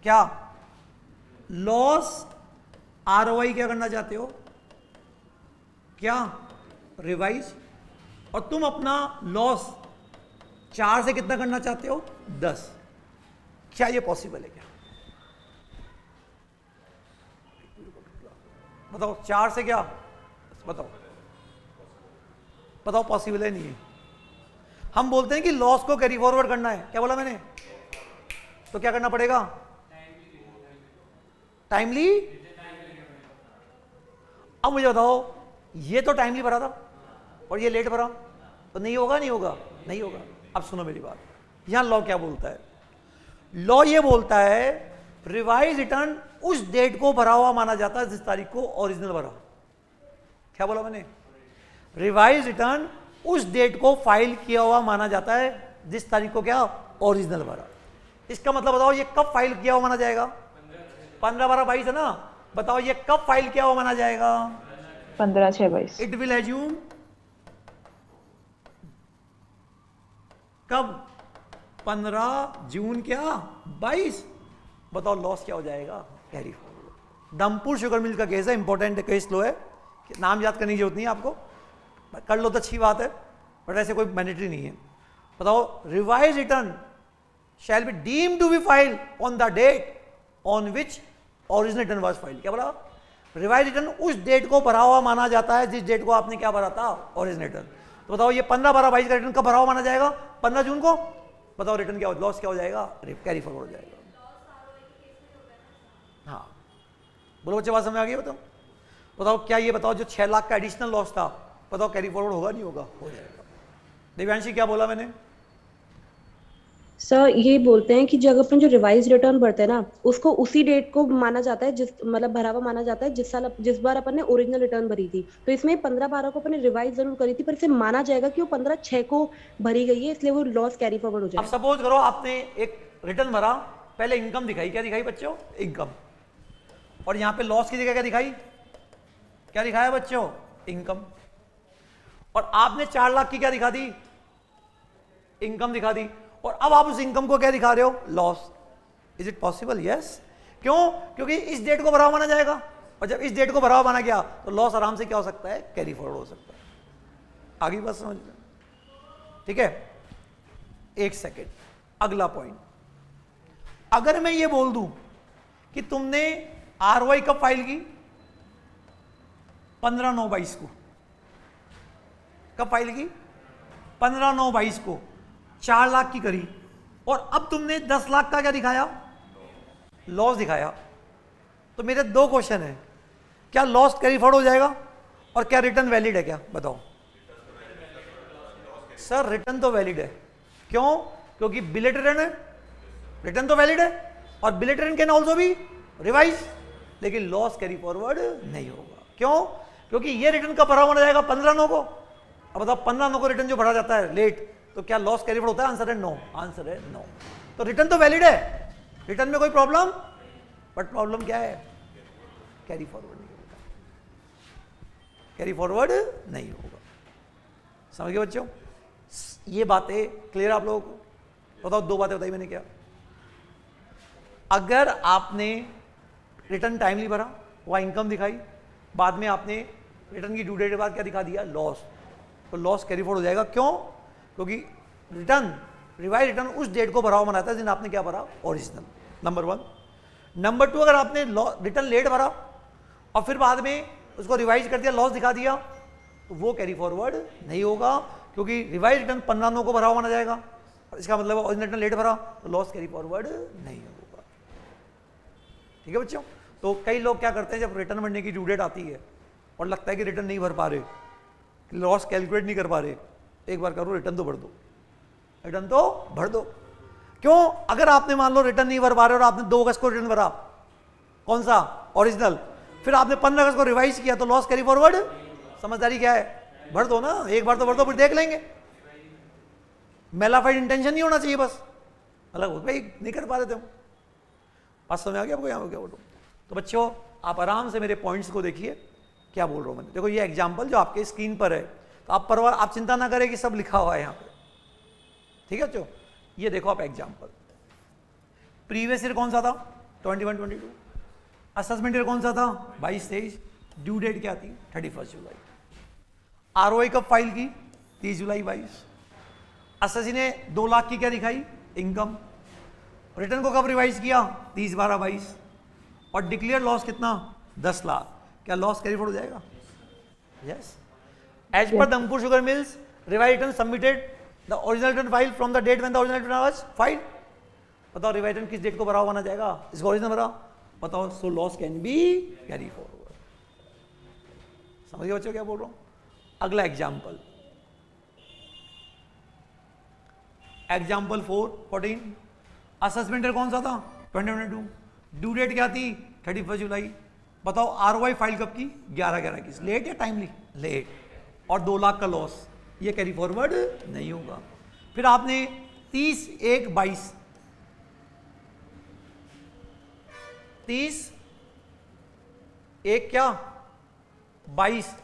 Speaker 1: क्या लॉस ROI क्या करना चाहते हो, क्या रिवाइज, और तुम अपना लॉस 4 से कितना करना चाहते हो 10। क्या ये पॉसिबल है क्या, बताओ 4 से क्या, बताओ बताओ, पॉसिबल है नहीं है। हम बोलते हैं कि लॉस को कैरी फॉरवर्ड करना है, क्या बोला मैंने, तो क्या करना पड़ेगा, टाइमली। अब मुझे बताओ ये तो टाइमली भरा था और ये लेट भरा, तो नहीं होगा, नहीं होगा, नहीं होगा। अब सुनो मेरी बात, यहां लॉ क्या बोलता है, लॉ ये बोलता है रिवाइज रिटर्न उस डेट को भरा हुआ माना जाता है जिस तारीख को ओरिजिनल भरा। क्या बोला मैंने, रिवाइज रिटर्न उस डेट को फाइल किया हुआ माना जाता है जिस तारीख को क्या ओरिजिनल भरा। इसका मतलब बताओ ये कब फाइल किया हुआ माना जाएगा, 15, 12, 22 है ना, बताओ ये कब फाइल किया हुआ माना जाएगा,
Speaker 2: 15/6/22।
Speaker 1: इट विल एज्यूम कब, 15 जून क्या 22। बताओ लॉस क्या हो जाएगा, कैरी फॉरवर्ड। दमपुर शुगर मिल का केस है, इंपॉर्टेंट केस लो है, नाम याद करने की जरूरत नहीं है आपको, कर लो तो अच्छी बात है, बट ऐसे कोई मैंडेटरी नहीं है। बताओ revise return shall be deemed to be file on the date on which original return was filed. क्या बोला, रिवाइज रिटर्न उस डेट को भरा हुआ माना जाता है जिस डेट को आपने क्या भरा था, ओरिजिनल रिटर्न। तो बताओ ये 15, 12, 22 का रिटर्न कब भरा हुआ माना जाएगा, 15 जून को। बताओ रिटर्न क्या, लॉस क्या हो जाएगा, कैरी फॉरवर्ड हो जाएगा। हाँ बोलो बच्चे, बात समझ आ गई, बताओ बताओ क्या ये बताओ जो 6 लाख का एडिशनल लॉस था, बताओ कैरी फॉरवर्ड होगा, नहीं होगा, हो जाएगा। दिव्यांशी क्या बोला मैंने,
Speaker 2: सर ये बोलते हैं कि जब अपन जो रिवाइज रिटर्न भरते हैं ना, उसको उसी डेट को माना जाता है जिस मतलब भरा हुआ माना जाता है जिस बार अपन ने ओरिजिनल रिटर्न भरी थी। तो इसमें 15/12 को अपन ने रिवाइज जरूर करी थी, पर इसे माना जाएगा कि वो 15/6 को भरी गई है, इसलिए वो लॉस कैरी फॉरवर्ड हो
Speaker 1: अब
Speaker 2: जाएगा।
Speaker 1: सपोज करो आपने एक रिटर्न भरा, पहले इनकम दिखाई, क्या दिखाई बच्चों, इनकम, और यहां पे लॉस की जगह क्या दिखाई, क्या दिखाया बच्चों, इनकम, और आपने 4 लाख की क्या दिखा दी, इनकम दिखा दी, और अब आप उस इनकम को क्या दिखा रहे हो, loss. Is it possible, yes. क्यों, क्योंकि इस डेट को भरा हुआ माना जाएगा, और जब इस डेट को भरा हुआ माना गया तो लॉस आराम से क्या हो सकता है, कैरी फॉरवर्ड हो सकता है। आगे बात समझ में, ठीक है। एक सेकेंड, अगला पॉइंट, अगर मैं ये बोल दूं कि तुमने आरओआई कब फाइल की, 15/9/22 को, कब फाइल की, 15/9/22 को, 4 लाख की करी, और अब तुमने 10 लाख का क्या दिखाया, लॉस दिखाया, तो मेरे दो क्वेश्चन है, क्या लॉस कैरी फॉरवर्ड हो जाएगा और क्या रिटर्न वैलिड है, क्या बताओ। सर रिटर्न तो वैलिड है, क्यों, क्योंकि बिलेट रिटर्न है, रिटर्न तो वैलिड है, और belated return can also be revise, लेकिन लॉस कैरी फॉरवर्ड नहीं होगा। क्यों, क्योंकि ये रिटर्न का भरा माना जाएगा 15/9 को। अब बताओ 15/9 को रिटर्न जो भरा जाता है लेट, तो क्या लॉस कैरी फॉरवर्ड होता है, आंसर है नो, आंसर है नो। तो रिटर्न तो वैलिड है, रिटर्न में कोई प्रॉब्लम, बट प्रॉब्लम क्या है, कैरी फॉरवर्ड नहीं होगा, कैरी फॉरवर्ड नहीं होगा। समझ गए बच्चों, ये बातें क्लियर आप लोगों को। बताओ दो बातें बताई मैंने, क्या, अगर आपने रिटर्न टाइमली भरा, वहां इनकम दिखाई, बाद में आपने रिटर्न की ड्यू डेट के बाद क्या दिखा दिया, लॉस, तो लॉस कैरी फॉरवर्ड हो जाएगा। क्यों, क्योंकि रिटर्न, रिवाइज रिटर्न उस डेट को भरा हुआ बनाता है जिन आपने क्या भरा, ओरिजिनल, नंबर 1। नंबर 2, अगर आपने रिटर्न लेट भरा और फिर बाद में उसको रिवाइज कर दिया, लॉस दिखा दिया, तो वो कैरी फॉरवर्ड नहीं होगा, क्योंकि रिवाइज रिटर्न 15/9 को भरा हुआ माना जाएगा, और इसका मतलब ओरिजिनल रिटर्न लेट भरा तो लॉस कैरी फॉरवर्ड नहीं होगा। ठीक है बच्चों, तो कई लोग क्या करते हैं, जब रिटर्न भरने की ड्यू डेट आती है और लगता है कि रिटर्न नहीं भर पा रहे, लॉस कैलकुलेट नहीं कर पा रहे, एक बार करो रिटर्न तो भर दो, रिटर्न तो भर दो। क्यों, अगर आपने मान लो रिटर्न नहीं भर पा रहे और आपने 2 अगस्त को रिटर्न भरा, कौन सा, ओरिजिनल, फिर आपने 15 अगस्त को रिवाइज किया, तो लॉस कैरी फॉरवर्ड, समझदारी क्या है, भर दो ना, एक बार तो भर दो, फिर देख लेंगे। मेलाफाइड इंटेंशन नहीं होना चाहिए, बस अलग हो भाई नहीं कर पा रहे थे हम। बात समझ आ गया आपको, यहाँ पे क्या बोलूँ। तो बच्चों आप आराम से मेरे पॉइंट्स को देखिए, क्या बोल रहा हूँ मैंने। देखो ये एग्जाम्पल जो आपके स्क्रीन पर है, तो आप परवार, आप चिंता ना करें कि सब लिखा हुआ है यहाँ पे, ठीक है बच्चों। ये देखो आप एग्जाम्पल, प्रीवियस ईयर कौन सा था, 21-22, असेसमेंट ईयर कौन सा था, 22-23, ड्यू डेट क्या थी, 31 जुलाई, आरओआई कब फाइल की, 30 जुलाई 22, एसएससी ने 2 लाख की क्या दिखाई, इनकम, रिटर्न को कब रिवाइज किया, 30/12/22, और डिक्लेयर लॉस कितना, 10 लाख, क्या लॉस कैरी फॉरवर्ड हो जाएगा, yes. As per Dampur sugar mills revise return submitted the original return file from the date when the original return was file. बताओ रिवाइज रिटर्न किस डेट को भरा हुआ माना जाएगा, इसको ओरिजिनल भरा, बताओ, so loss can be carry forward. समझ गए बच्चों क्या बोल रहा हूं। अगला एग्जाम्पल, एग्जाम्पल 4-14, असेसमेंट ईयर कौन सा था, 2022, ड्यू डेट क्या थी, 31 जुलाई, बताओ आरओआई फाइल कब की, 11/11/21, लेट या टाइमली, लेट, और 2 लाख का लॉस, ये कैरी फॉरवर्ड नहीं होगा। फिर आपने 30/1/22, 30/1 क्या 22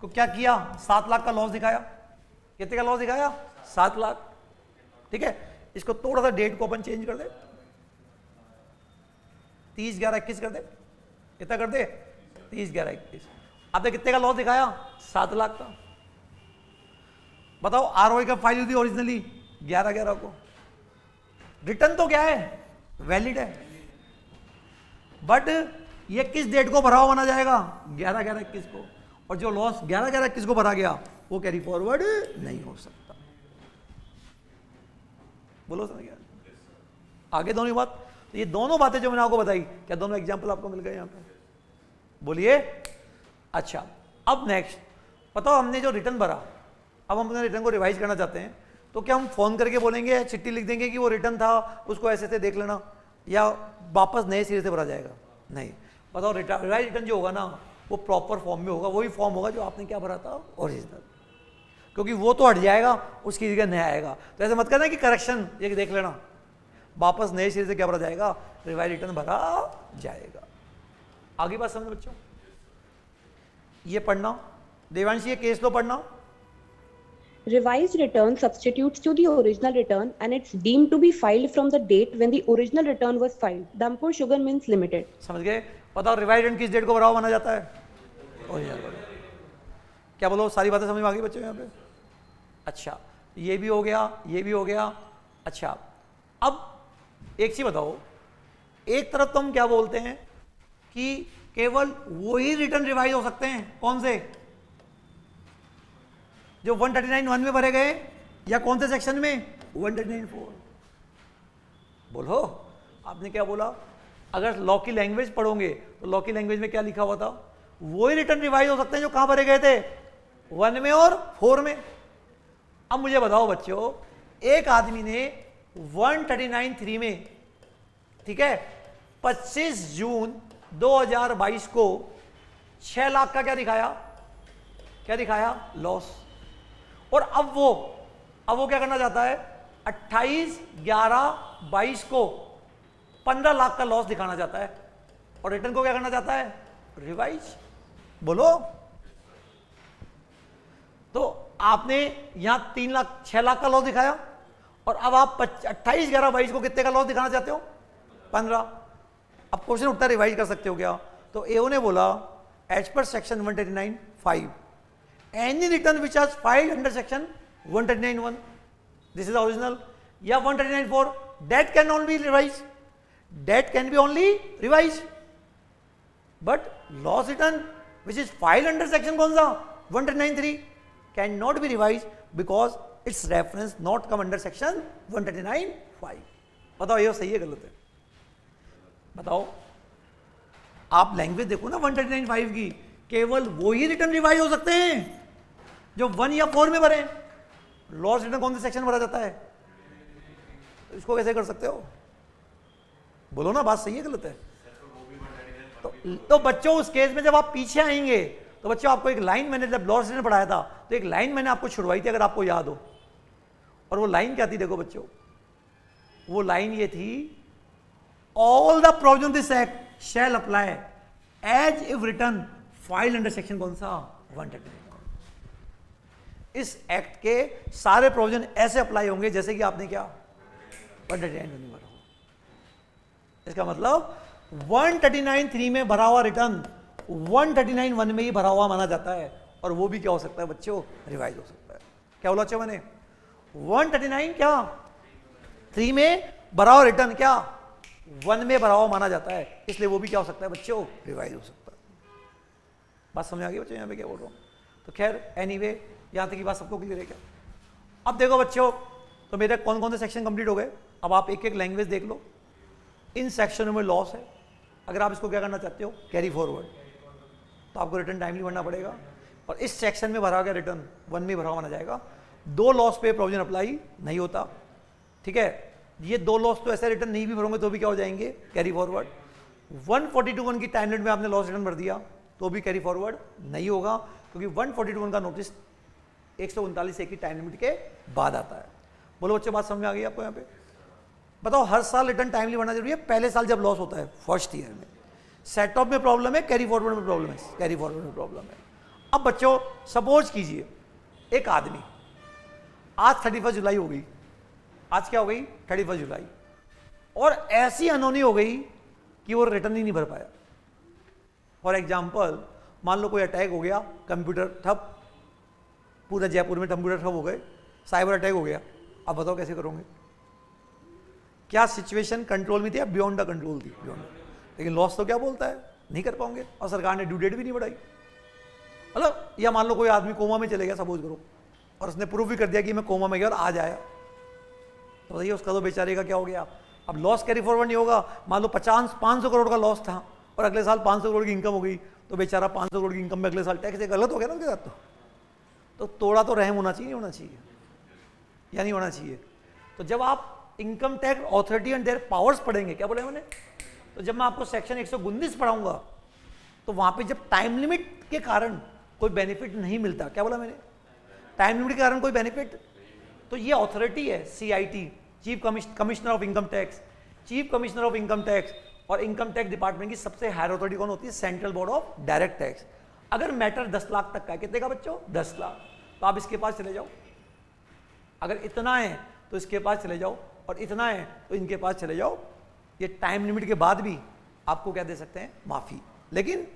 Speaker 1: को क्या किया, 7 लाख का लॉस दिखाया, कितने का लॉस दिखाया, 7 लाख, ठीक है। इसको थोड़ा सा डेट को अपन चेंज कर दे, 30/11/21 कर दे, कितना कर दे, 30/11/21, आपने कितने का लॉस दिखाया, 7 लाख का। बताओ आरओआई का फाइल हुई थी ओरिजिनली 11/11 को, रिटर्न तो क्या है, वैलिड है, बट ये किस डेट को भरा हुआ माना जाएगा, 11/11/21 को, और जो लॉस 11/11/21 को भरा गया वो कैरी फॉरवर्ड नहीं हो सकता। बोलो समझ गया, आगे दोनों बात, तो ये दोनों बातें जो मैंने आपको बताई, क्या दोनों एग्जाम्पल आपको मिल गए यहाँ पे, बोलिए। अच्छा अब नेक्स्ट बताओ, हमने जो रिटर्न भरा, अब हम अपने रिटर्न को रिवाइज करना चाहते हैं, तो क्या हम फोन करके बोलेंगे, चिट्ठी लिख देंगे कि वो रिटर्न था उसको ऐसे से देख लेना, या वापस नए सिरे से भरा जाएगा, नहीं। बताओ रिवाइज रिटर्न जो होगा ना, वो प्रॉपर फॉर्म में होगा, वही फॉर्म होगा जो आपने क्या भरा था, ओरिजिनल, क्योंकि वो तो हट जाएगा, उसकी जगह नया आएगा। तो ऐसे मत करना कि करेक्शन ये देख लेना, वापस नए सिरे से क्या भरा जाएगा, रिवाइज रिटर्न भरा जाएगा। आगे बात समझ बच्चों, ये पढ़ना, देवांशी ये केस लो पढ़ना,
Speaker 2: Revised return substitutes to the original return and it's deemed to be filed from the date when the original return was filed. Dhampur Sugar Mills Limited.
Speaker 1: समझ गए? बताओ रिवाइज रिटर्न किस डेट को बराबर माना जाता है? ओरिजिनल। क्या बोलो, सारी बातें समझ में आ गई बच्चों यहाँ पे? अच्छा, ये भी हो गया, ये भी हो गया। अच्छा, अब एक चीज बताओ, एक तरफ तो हम क्या बोलते हैं कि केवल वही रिटर्न रिवाइज हो सकते हैं, कौन से? जो 139(1) में भरे गए, या कौन से सेक्शन में? 139(4). बोलो, आपने क्या बोला? अगर लॉ की लैंग्वेज पढ़ोगे तो लॉ की लैंग्वेज में क्या लिखा हुआ था? वही रिटर्न रिवाइज हो सकते हैं जो कहां भरे गए थे? 1 में और 4 में। अब मुझे बताओ बच्चों, एक आदमी ने 139(3) में, ठीक है, 25 जून 2022 को 6 लाख का क्या दिखाया? क्या दिखाया? लॉस। और अब वो क्या करना चाहता है? 28/11/22 को 15 लाख का लॉस दिखाना चाहता है, और रिटर्न को क्या करना चाहता है? रिवाइज। बोलो, तो आपने यहां 6 लाख का लॉस दिखाया, और अब आप 28/11/22 को कितने का लॉस दिखाना चाहते हो? 15। अब क्वेश्चन उठता है, रिवाइज कर सकते हो क्या? तो एओ ने बोला as per section 139(5) any return which has filed under section 139(1) this is original, या 139(4) that can only be revise, that can be only revise, but loss return which is filed under section कौन सा? 139(3) can not be revise because it's reference not come under section 139(5). बताओ ये सही है गलत है? बताओ, आप लैंग्वेज देखो ना 139(5) की, केवल वही रिटर्न रिवाइज हो सकते हैं जो 1 या 4 में भरे। लॉस रिटर्न कौन से सेक्शन भरा जाता है? तो इसको कैसे कर सकते हो? बोलो ना, बात सही है गलत है? तो बच्चों उस केस में जब आप पीछे आएंगे तो बच्चों आपको एक लाइन, मैंने जब लॉस रिटर्न पढ़ाया था तो एक लाइन मैंने आपको छुड़वाई थी, अगर आपको याद हो। और वो लाइन क्या थी? देखो बच्चों, वो लाइन ये थी, all the provision this act shall apply as if return file under section कौन सा? 139। इस एक्ट के सारे प्रोविजन ऐसे अप्लाई होंगे जैसे कि आपने क्या? 139 में भरा। इसका मतलब 139(3) में भरा हुआ रिटर्न 139(1) में ही भरा हुआ माना जाता है, और वो भी क्या हो सकता है बच्चों? रिवाइज हो सकता है। क्या बोला अच्छा मैंने? 139 क्या 3 में भरा हुआ रिटर्न क्या 1 में भरा हुआ माना जाता है, इसलिए वो भी क्या हो सकता है बच्चों? रिवाइज हो सकता है। बात समझ आ गई बच्चों यहाँ पे क्या बोल रहा हूँ? तो खैर एनीवे, यहाँ तक की बात सबको क्लियर है क्या? अब देखो बच्चों, तो मेरे कौन कौन से सेक्शन कंप्लीट हो गए। अब आप एक एक लैंग्वेज देख लो। इन सेक्शनों में लॉस है, अगर आप इसको क्या करना चाहते हो? कैरी फॉरवर्ड, तो आपको रिटर्न टाइमली भरना पड़ेगा, और इस सेक्शन में भरा गया रिटर्न 1 में भरा हुआ माना जाएगा। 2 लॉस पे प्रोविजन अप्लाई नहीं होता, ठीक है। ये 2 लॉस तो ऐसे रिटर्न नहीं भी भरोगे तो भी क्या हो जाएंगे? Carry forward. 142(1) की टाइम लिमिट में आपने लॉस रिटर्न भर दिया तो भी कैरी फॉरवर्ड नहीं होगा, क्योंकि 142(1) का नोटिस 139(1) की टाइम लिमिट के बाद आता है। बोलो बच्चों, बात समझ में आ गई आपको यहाँ पे? बताओ, हर साल रिटर्न टाइमली भरना जरूरी है, पहले साल जब लॉस होता है फर्स्ट ईयर में। सेट ऑफ में प्रॉब्लम है, कैरी फॉरवर्ड में प्रॉब्लम है, कैरी फॉरवर्ड में प्रॉब्लम है। अब बच्चों सपोज कीजिए एक आदमी, आज 31 जुलाई हो गई, आज क्या हो गई? 31 जुलाई, और ऐसी अनहोनी हो गई कि वो रिटर्न ही नहीं भर पाया। फॉर एग्जाम्पल, मान लो कोई अटैक हो गया, कंप्यूटर ठप, पूरा जयपुर में कंप्यूटर ठप हो गए, साइबर अटैक हो गया। अब बताओ कैसे करोगे? क्या सिचुएशन कंट्रोल में थी या बियॉन्ड द कंट्रोल थी? बियॉन्ड। लेकिन लॉस तो क्या बोलता है? नहीं कर पाओगे, और सरकार ने ड्यू डेट भी नहीं बढ़ाई। मतलब, या मान लो कोई आदमी कोमा में चले गया, सपोज करो, और उसने प्रूफ भी कर दिया कि मैं कोमा में गया और आज आया, तो बताइए उसका तो बेचारे का क्या हो गया? अब लॉस कैरी फॉरवर्ड नहीं होगा। मान लो 500 करोड़ का लॉस था और अगले साल 500 करोड़ की इनकम हो गई, तो बेचारा 500 करोड़ की इनकम में अगले साल टैक्स गलत हो गया ना उसके साथ। तो थोड़ा तो रहम होना चाहिए, नहीं होना चाहिए, या नहीं होना चाहिए? तो जब आप income tax authority and there powers पढ़ेंगे, क्या बोले मैंने? तो जब मैं आपको सेक्शन 119 पढ़ाऊंगा तो वहां पे जब टाइम लिमिट के कारण कोई बेनिफिट नहीं मिलता, क्या बोला मैंने? टाइम लिमिट के कारण कोई बेनिफिट, तो ये अथॉरिटी है CIT, chief commissioner of income tax. Chief commissioner of income tax और इनकम टैक्स डिपार्टमेंट की सबसे हायर अथॉरिटी कौन होती है? Central board of direct tax. अगर मैटर 10 लाख तक का है, कितने का बच्चों? 10 लाख, तो आप इसके पास चले जाओ, अगर इतना है तो इसके पास चले जाओ, और इतना है तो इनके पास चले जाओ। ये टाइम लिमिट के बाद भी आपको क्या दे सकते हैं, माफ़ी। लेकिन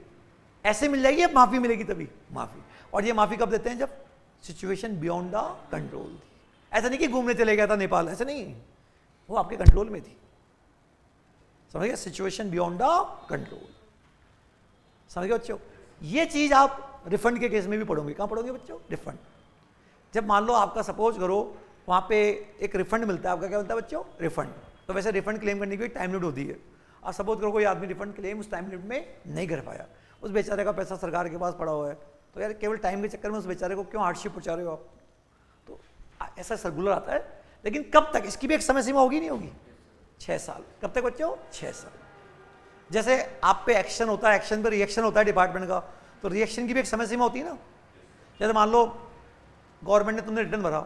Speaker 1: ऐसे मिल जाएगी, अब माफ़ी मिलेगी तभी माफ़ी। और ये माफ़ी कब देते हैं, जब सिचुएशन बियॉन्ड द कंट्रोल थी। ऐसा नहीं कि घूमने चले गया था नेपाल, ऐसा नहीं, वो आपके कंट्रोल में थी। समझ गए, सिचुएशन बियॉन्ड द कंट्रोल। समझ गए बच्चों, ये चीज आप रिफंड के केस में भी पढ़ोगे। कहाँ पढ़ोगे बच्चों, रिफंड। जब मान लो आपका सपोज करो वहां पे एक रिफंड मिलता है, आपका क्या मिलता है बच्चों, रिफंड। तो वैसे रिफंड क्लेम करने की टाइम लिमिट होती है। और सपोज करो कोई आदमी रिफंड क्लेम उस टाइम लिमिट में नहीं कर पाया, उस बेचारे का पैसा सरकार के पास पड़ा हुआ है, तो यार केवल टाइम के चक्कर में उस बेचारे को क्यों हार्डशिप पहुंचा रहे हो आप। तो ऐसा सर्कुलर आता है, लेकिन कब तक, इसकी भी एक समय सीमा होगी नहीं होगी, 6 साल। कब तक बच्चों, 6 साल। जैसे आप पे एक्शन होता है, एक्शन पे रिएक्शन होता है डिपार्टमेंट का, तो रिएक्शन की भी एक समय सीमा होती है ना। जैसे मान लो गवर्नमेंट ने तुमने रिटर्न भरा,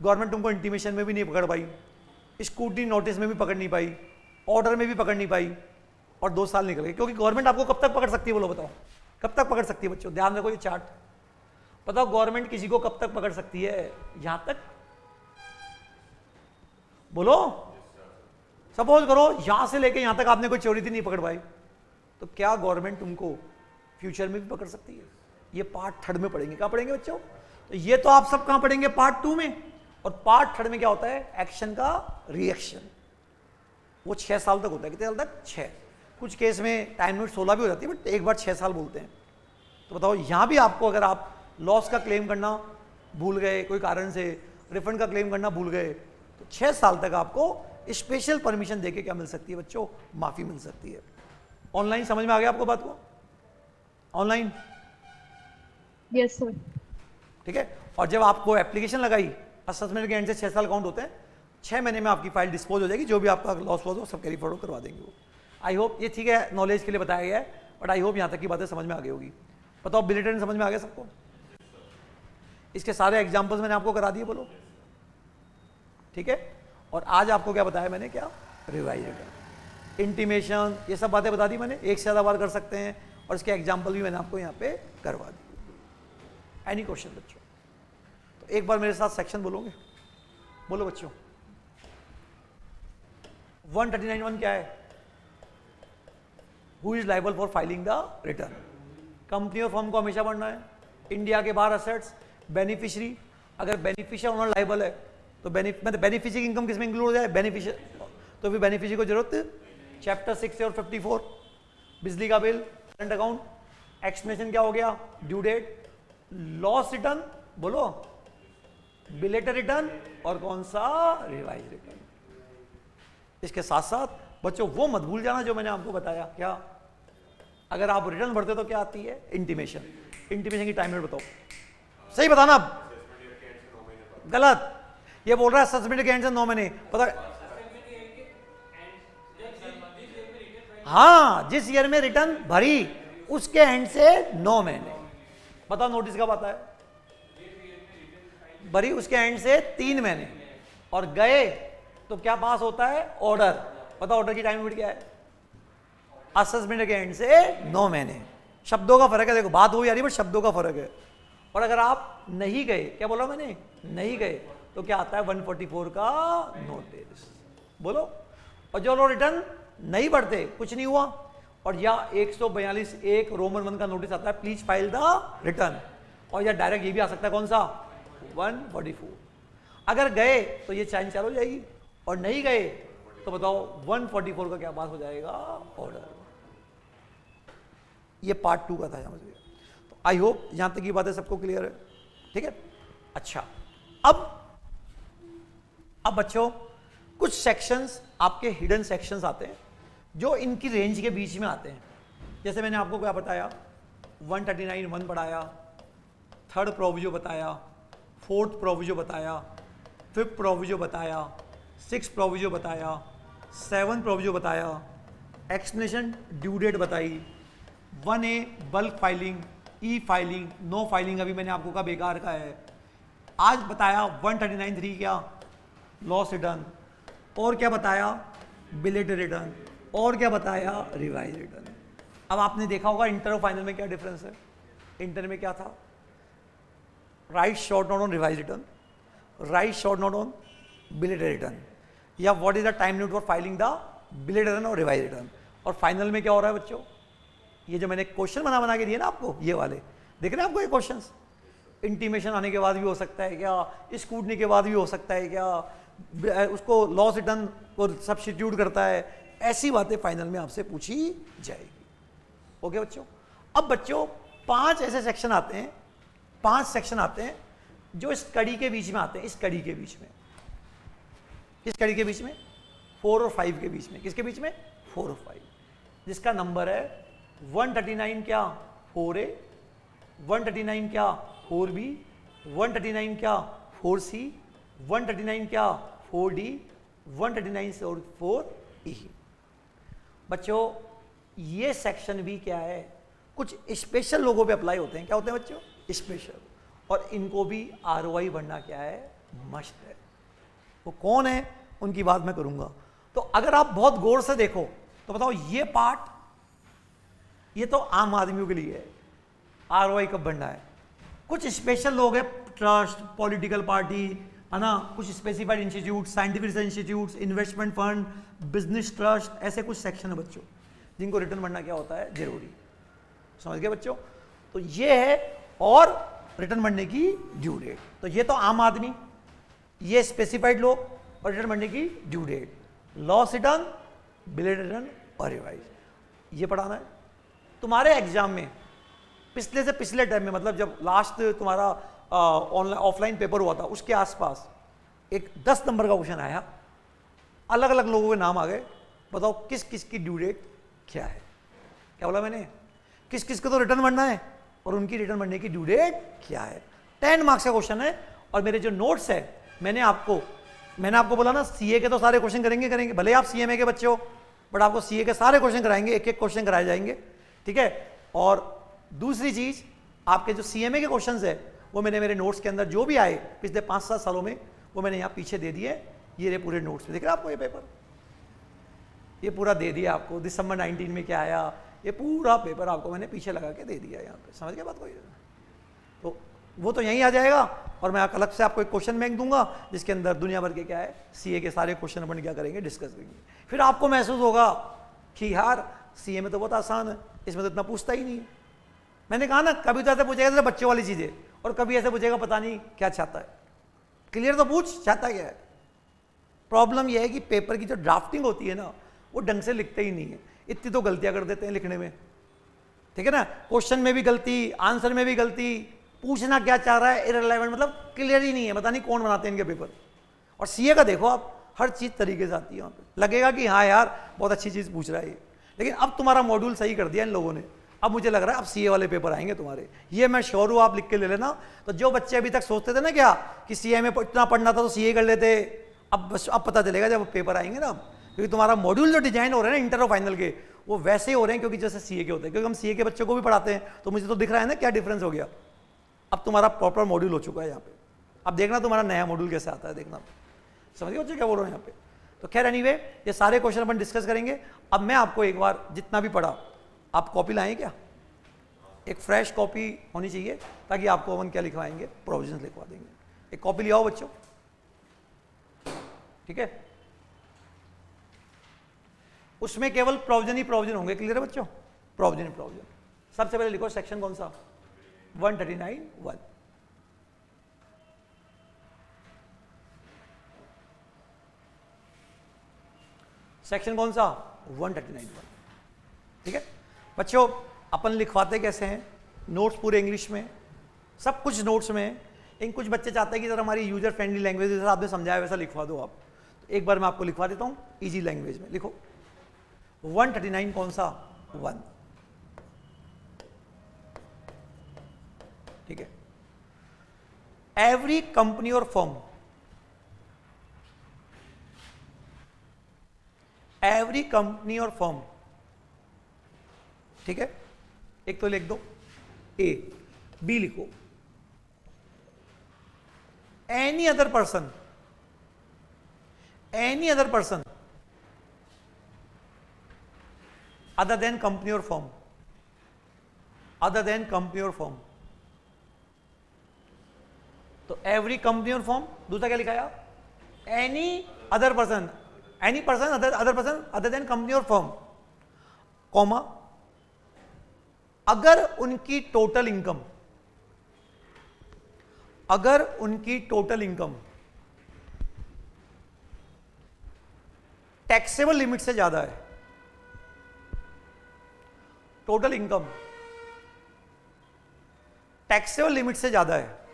Speaker 1: गवर्नमेंट तुमको इंटीमेशन में भी नहीं पकड़ पाई, स्कूटनी नोटिस में भी पकड़ नहीं पाई, ऑर्डर में भी पकड़ नहीं पाई, और 2 साल निकल गए। क्योंकि गवर्नमेंट आपको कब तक पकड़ सकती है, बोलो बताओ, कब तक पकड़ सकती है बच्चों, ध्यान रखो ये चार्ट। बताओ गवर्नमेंट किसी को कब तक पकड़ सकती है, यहां तक, बोलो। सपोज करो यहां से लेके यहां तक आपने कोई चोरी थी नहीं पकड़ पाई, तो क्या गवर्नमेंट तुमको फ्यूचर में भी पकड़ सकती है। ये पार्ट 3 में पढ़ेंगे। क्या पढ़ेंगे बच्चों, तो ये तो आप सब कहां पढ़ेंगे, पार्ट 2 में। और पार्ट 3 में क्या होता है, एक्शन का रिएक्शन। वो 6 साल तक होता है। कितने साल तक, 6। कुछ केस में टाइम लिमिट 16 भी हो जाती है, बट एक बार 6 साल बोलते हैं। तो बताओ यहां भी आपको, अगर आप लॉस का क्लेम करना भूल गए कोई कारण से, रिफंड का क्लेम करना भूल गए, तो 6 साल तक आपको स्पेशल परमिशन देके क्या मिल सकती है बच्चों, माफी मिल सकती है। ऑनलाइन समझ में आ गया आपको बात को, ऑनलाइन,
Speaker 2: यस सर।
Speaker 1: ठीक है। और जब आपको एप्लीकेशन लगाई, असेसमेंट के एंड से 6 साल काउंट होते हैं, 6 महीने में आपकी फाइल डिस्पोज हो जाएगी, जो भी आपका लॉस हो सब कैरी फॉरवर्ड करवा देंगे वो। आई होप ये ठीक है, नॉलेज के लिए बताया गया है, बट आई होप यहाँ तक की बातें समझ में आ गई होगी। बताओ बिलेटिन समझ में आ गया सबको, इसके सारे एग्जाम्पल्स मैंने आपको करा दिए, बोलो ठीक है। और आज आपको क्या बताया मैंने, क्या, रिवाइज रिटर्न, इंटीमेशन, ये सब बातें बता दी मैंने, एक से ज़्यादा बार कर सकते हैं, और इसके एग्जाम्पल भी मैंने आपको यहाँ पे करवा दी। एनी क्वेश्चन बच्चों, तो एक बार मेरे साथ सेक्शन बोलोगे, बोलो बच्चों। 139(1) क्या है, who is liable for filing the return. Company और फर्म को हमेशा पढ़ना है। इंडिया के बाहर असेट्स, बेनिफिशियरी, अगर बेनिफिशियर ओनर लाइबल है तो मतलब बेनिफिशियरी की इनकम किसमें इंक्लूड हो जाए, बेनिफिशियर, तो फिर बेनिफिशियरी को जरूरत चैप्टर 6 और 54, बिजली का बिल, करंट अकाउंट, एक्सप्लेनेशन क्या हो गया, ड्यू डेट, लॉस रिटर्न, बोलो बिलेटर रिटर्न, और कौन सा, रिवाइज रिटर्न। इसके साथ साथ बच्चों वो मत भूल जाना जो मैंने आपको बताया, क्या, अगर आप रिटर्न भरते तो क्या आती है, इंटीमेशन। इंटीमेशन की टाइम लिमिट बताओ, सही बताना अब, गलत, ये बोल रहा है असेसमेंट के एंड से 9 महीने, पता, हाँ, जिस ईयर में रिटर्न भरी उसके एंड से 9 महीने। बताओ नोटिस कब आता है, भरी उसके एंड से 3 महीने, और गए तो क्या पास होता है, ऑर्डर। पता ऑर्डर की टाइम लिमिट क्या है, असेसमेंट के एंड से 9 महीने। शब्दों का फर्क है, देखो बात हो जा रही है बट शब्दों का फर्क है। और अगर आप नहीं गए, क्या बोला मैंने, नहीं गए, तो क्या आता है 144 का नोटिस, बोलो। और जो लोग रिटर्न नहीं भरते, कुछ नहीं हुआ, और या 142(1) रोमन 1 का नोटिस आता है, प्लीज फाइल द रिटर्न, और या डायरेक्ट ये भी आ सकता है, कौन सा, 144। अगर गए तो ये चाइन चालू हो जाएगी, और नहीं गए तो बताओ 144 का क्या पास हो जाएगा, ऑर्डर। ये पार्ट 2 का था, समझ गए। तो आई होप यहां तक की बातें सबको क्लियर है, ठीक है। अच्छा, अब बच्चों कुछ सेक्शंस आपके हिडन सेक्शंस आते हैं जो इनकी रेंज के बीच में आते हैं। जैसे मैंने आपको क्या बताया, 139(1) पढ़ाया, 3rd प्रोविजो बताया, 4th प्रोविजो बताया, 5th प्रोविजो बताया, 6th प्रोविजो बताया, 7th प्रोविजो बताया, एक्सप्लेनेशन ड्यू डेट बताई, 1A bulk filing, e filing, no filing अभी मैंने आपको कहा बेकार का है। आज बताया 139(3) क्या, लॉस रिटर्न, और क्या बताया, बिलेटेड रिटर्न, और क्या बताया, रिवाइज रिटर्न। अब आपने देखा होगा इंटर और फाइनल में क्या डिफरेंस है। इंटर में क्या था, write short note on revise return, write short note on belated return, या what is the time limit for filing the belated return और रिवाइज रिटर्न। और फाइनल में क्या हो रहा है बच्चों, ये जो मैंने क्वेश्चन बना बना के दिए ना आपको, ये वाले देख रहे हैं आपको ये क्वेश्चंस, इंटीमेशन आने के बाद भी हो सकता है क्या, स्कूटनी के बाद भी हो सकता है क्या, उसको लॉस रिटर्न को सब्स्टिट्यूट करता है, ऐसी बातें फाइनल में आपसे पूछी जाएगी। ओके बच्चों, अब बच्चों 5 ऐसे सेक्शन आते हैं, 5 सेक्शन आते हैं जो इस कड़ी के बीच में आते हैं, इस कड़ी के बीच में, किस कड़ी के बीच में, 4 और 5 के बीच में, किसके बीच में, 4 और 5, जिसका नंबर है 139 क्या 4A, 139 क्या 4B, 139 क्या 4C, 139 क्या 4D, 139 और 4E। बच्चों ये सेक्शन भी क्या है, कुछ स्पेशल लोगों पे अप्लाई होते हैं, क्या होते हैं बच्चों, स्पेशल, और इनको भी ROI बनना क्या है, मस्ट है। वो कौन है उनकी बात मैं करूंगा। तो अगर आप बहुत गौर से देखो तो बताओ ये पार्ट, ये तो आम आदमियों के लिए है, ROI कब बनना है। कुछ स्पेशल लोग हैं, ट्रस्ट, पॉलिटिकल पार्टी, है ना, कुछ specified institute, scientific research institute, investment fund, business trust, ऐसे कुछ सेक्शन है बच्चों जिनको रिटर्न बनना क्या होता है, जरूरी। समझ गए बच्चों। तो ये है, और रिटर्न बनने की ड्यू डेट, तो ये तो आम आदमी, ये स्पेसिफाइड लोग, और रिटर्न बनने की due date, loss return, belated return और रिवाइज, ये पढ़ाना है तुम्हारे एग्जाम में। पिछले से पिछले टाइम में, मतलब जब लास्ट तुम्हारा ऑनलाइन ऑफलाइन पेपर हुआ था, उसके आसपास एक 10 नंबर का क्वेश्चन आया, अलग अलग लोगों के नाम आ गए, बताओ किस किस की ड्यू डेट क्या है। क्या बोला मैंने, किस किस को तो रिटर्न बनना है और उनकी रिटर्न बनने की ड्यू डेट क्या है। 10 मार्क्स का क्वेश्चन है, और मेरे जो नोट्स है, मैंने आपको बोला ना, सीए के तो सारे क्वेश्चन करेंगे, भले आप सीएमए के बच्चे हो, बट आपको सीए के सारे क्वेश्चन कराएंगे, एक एक क्वेश्चन कराए जाएंगे, ठीक है। और दूसरी चीज, आपके जो सीएमए के क्वेश्चंस है वो मैंने मेरे नोट्स के अंदर जो भी आए पिछले 5-7 सालों में, वो मैंने यहाँ पीछे दे दिए, ये रहे पूरे नोट्स में, देख रहे हैं आपको ये पेपर, ये पूरा दे दिया आपको। दिसंबर 19 में क्या आया, ये पूरा पेपर आपको मैंने पीछे लगा के दे दिया यहाँ पे, समझ गए बात कोई। तो वो तो यहीं आ जाएगा, और मैं अलग से आपको एक क्वेश्चन बैंक दूंगा जिसके अंदर दुनिया भर के क्या है, सीए के सारे क्वेश्चन अपन क्या करेंगे, डिस्कस करेंगे। फिर आपको महसूस होगा कि यार सीए में तो बहुत आसान है, इसमें तो इतना पूछता ही नहीं है। मैंने कहा ना, कभी तो ऐसे पूछेगा जैसे बच्चों वाली चीजें, और कभी ऐसे पूछेगा पता नहीं क्या चाहता है। क्लियर तो पूछ, चाहता क्या है। प्रॉब्लम यह है कि पेपर की जो ड्राफ्टिंग होती है ना, वो ढंग से लिखते ही नहीं है, इतनी तो गलतियां कर देते हैं लिखने में, ठीक है ना। क्वेश्चन में भी गलती, आंसर में भी गलती, पूछना क्या चाह रहा है इररिलेवेंट, मतलब क्लियर ही नहीं है, पता नहीं कौन बनाते हैं इनके पेपर। और सीए का देखो आप, हर चीज तरीके से आती है वहां पे, लगेगा कि हाँ यार बहुत अच्छी चीज पूछ रहा है ये। लेकिन अब तुम्हारा मॉड्यूल सही कर दिया इन लोगों ने, अब मुझे लग रहा है अब सीए वाले पेपर आएंगे तुम्हारे, ये मैं श्योर हूं, आप लिख के ले लेना। तो जो बच्चे अभी तक सोचते थे ना क्या कि सीए में इतना पढ़ना था तो सीए कर लेते, अब पता चलेगा जब पेपर आएंगे ना, क्योंकि तुम्हारा मॉड्यूल जो डिजाइन हो रहे हैं ना इंटर और फाइनल के, वो वैसे ही हो रहे हैं क्योंकि जैसे सीए के होते हैं, क्योंकि हम सीए के बच्चों को भी पढ़ाते हैं, तो मुझे तो दिख रहा है ना क्या डिफरेंस हो गया। अब तुम्हारा प्रॉपर मॉड्यूल हो चुका है यहाँ पे, अब देखना तुम्हारा नया मॉड्यूल कैसे आता है, देखना। समझ गए बच्चे क्या बोल रहे हैं यहाँ पे। तो खैर एनीवे, ये सारे क्वेश्चन अपन डिस्कस करेंगे। अब मैं आपको एक बार जितना भी पढ़ा, आप कॉपी लाएं क्या, एक फ्रेश कॉपी होनी चाहिए, ताकि आपको अपन क्या लिखवाएंगे, प्रोविजन लिखवा देंगे। एक कॉपी ले आओ बच्चों, ठीक है। उसमें केवल प्रोविजन ही प्रोविजन होंगे, क्लियर है बच्चों, प्रोविजन। सबसे पहले लिखो सेक्शन कौन सा, 139(1). सेक्शन कौन सा, 139(1), ठीक है बच्चों। अपन लिखवाते कैसे हैं, नोट्स पूरे इंग्लिश में, सब कुछ नोट्स में। लेकिन कुछ बच्चे चाहते हैं कि सर हमारी यूजर फ्रेंडली लैंग्वेज, जैसा आपने समझाया वैसा लिखवा दो आप। तो एक बार मैं आपको लिखवा देता हूँ इजी लैंग्वेज में। लिखो 139 कौन सा, 1, ठीक है। एवरी कंपनी और फर्म, एवरी कंपनी और फर्म, ठीक है। एक तो लिख दो ए, बी लिखो, any other person, any other person other than company or firm, other than company or firm, तो एवरी कंपनी और फॉर्म, दूसरा क्या लिखाया, any other person, any person other person other than company और फॉर्म, कॉमा, अगर उनकी total income, अगर उनकी टोटल इनकम टैक्सेबल लिमिट से ज्यादा है, टोटल इनकम टैक्सेबल लिमिट से ज्यादा है,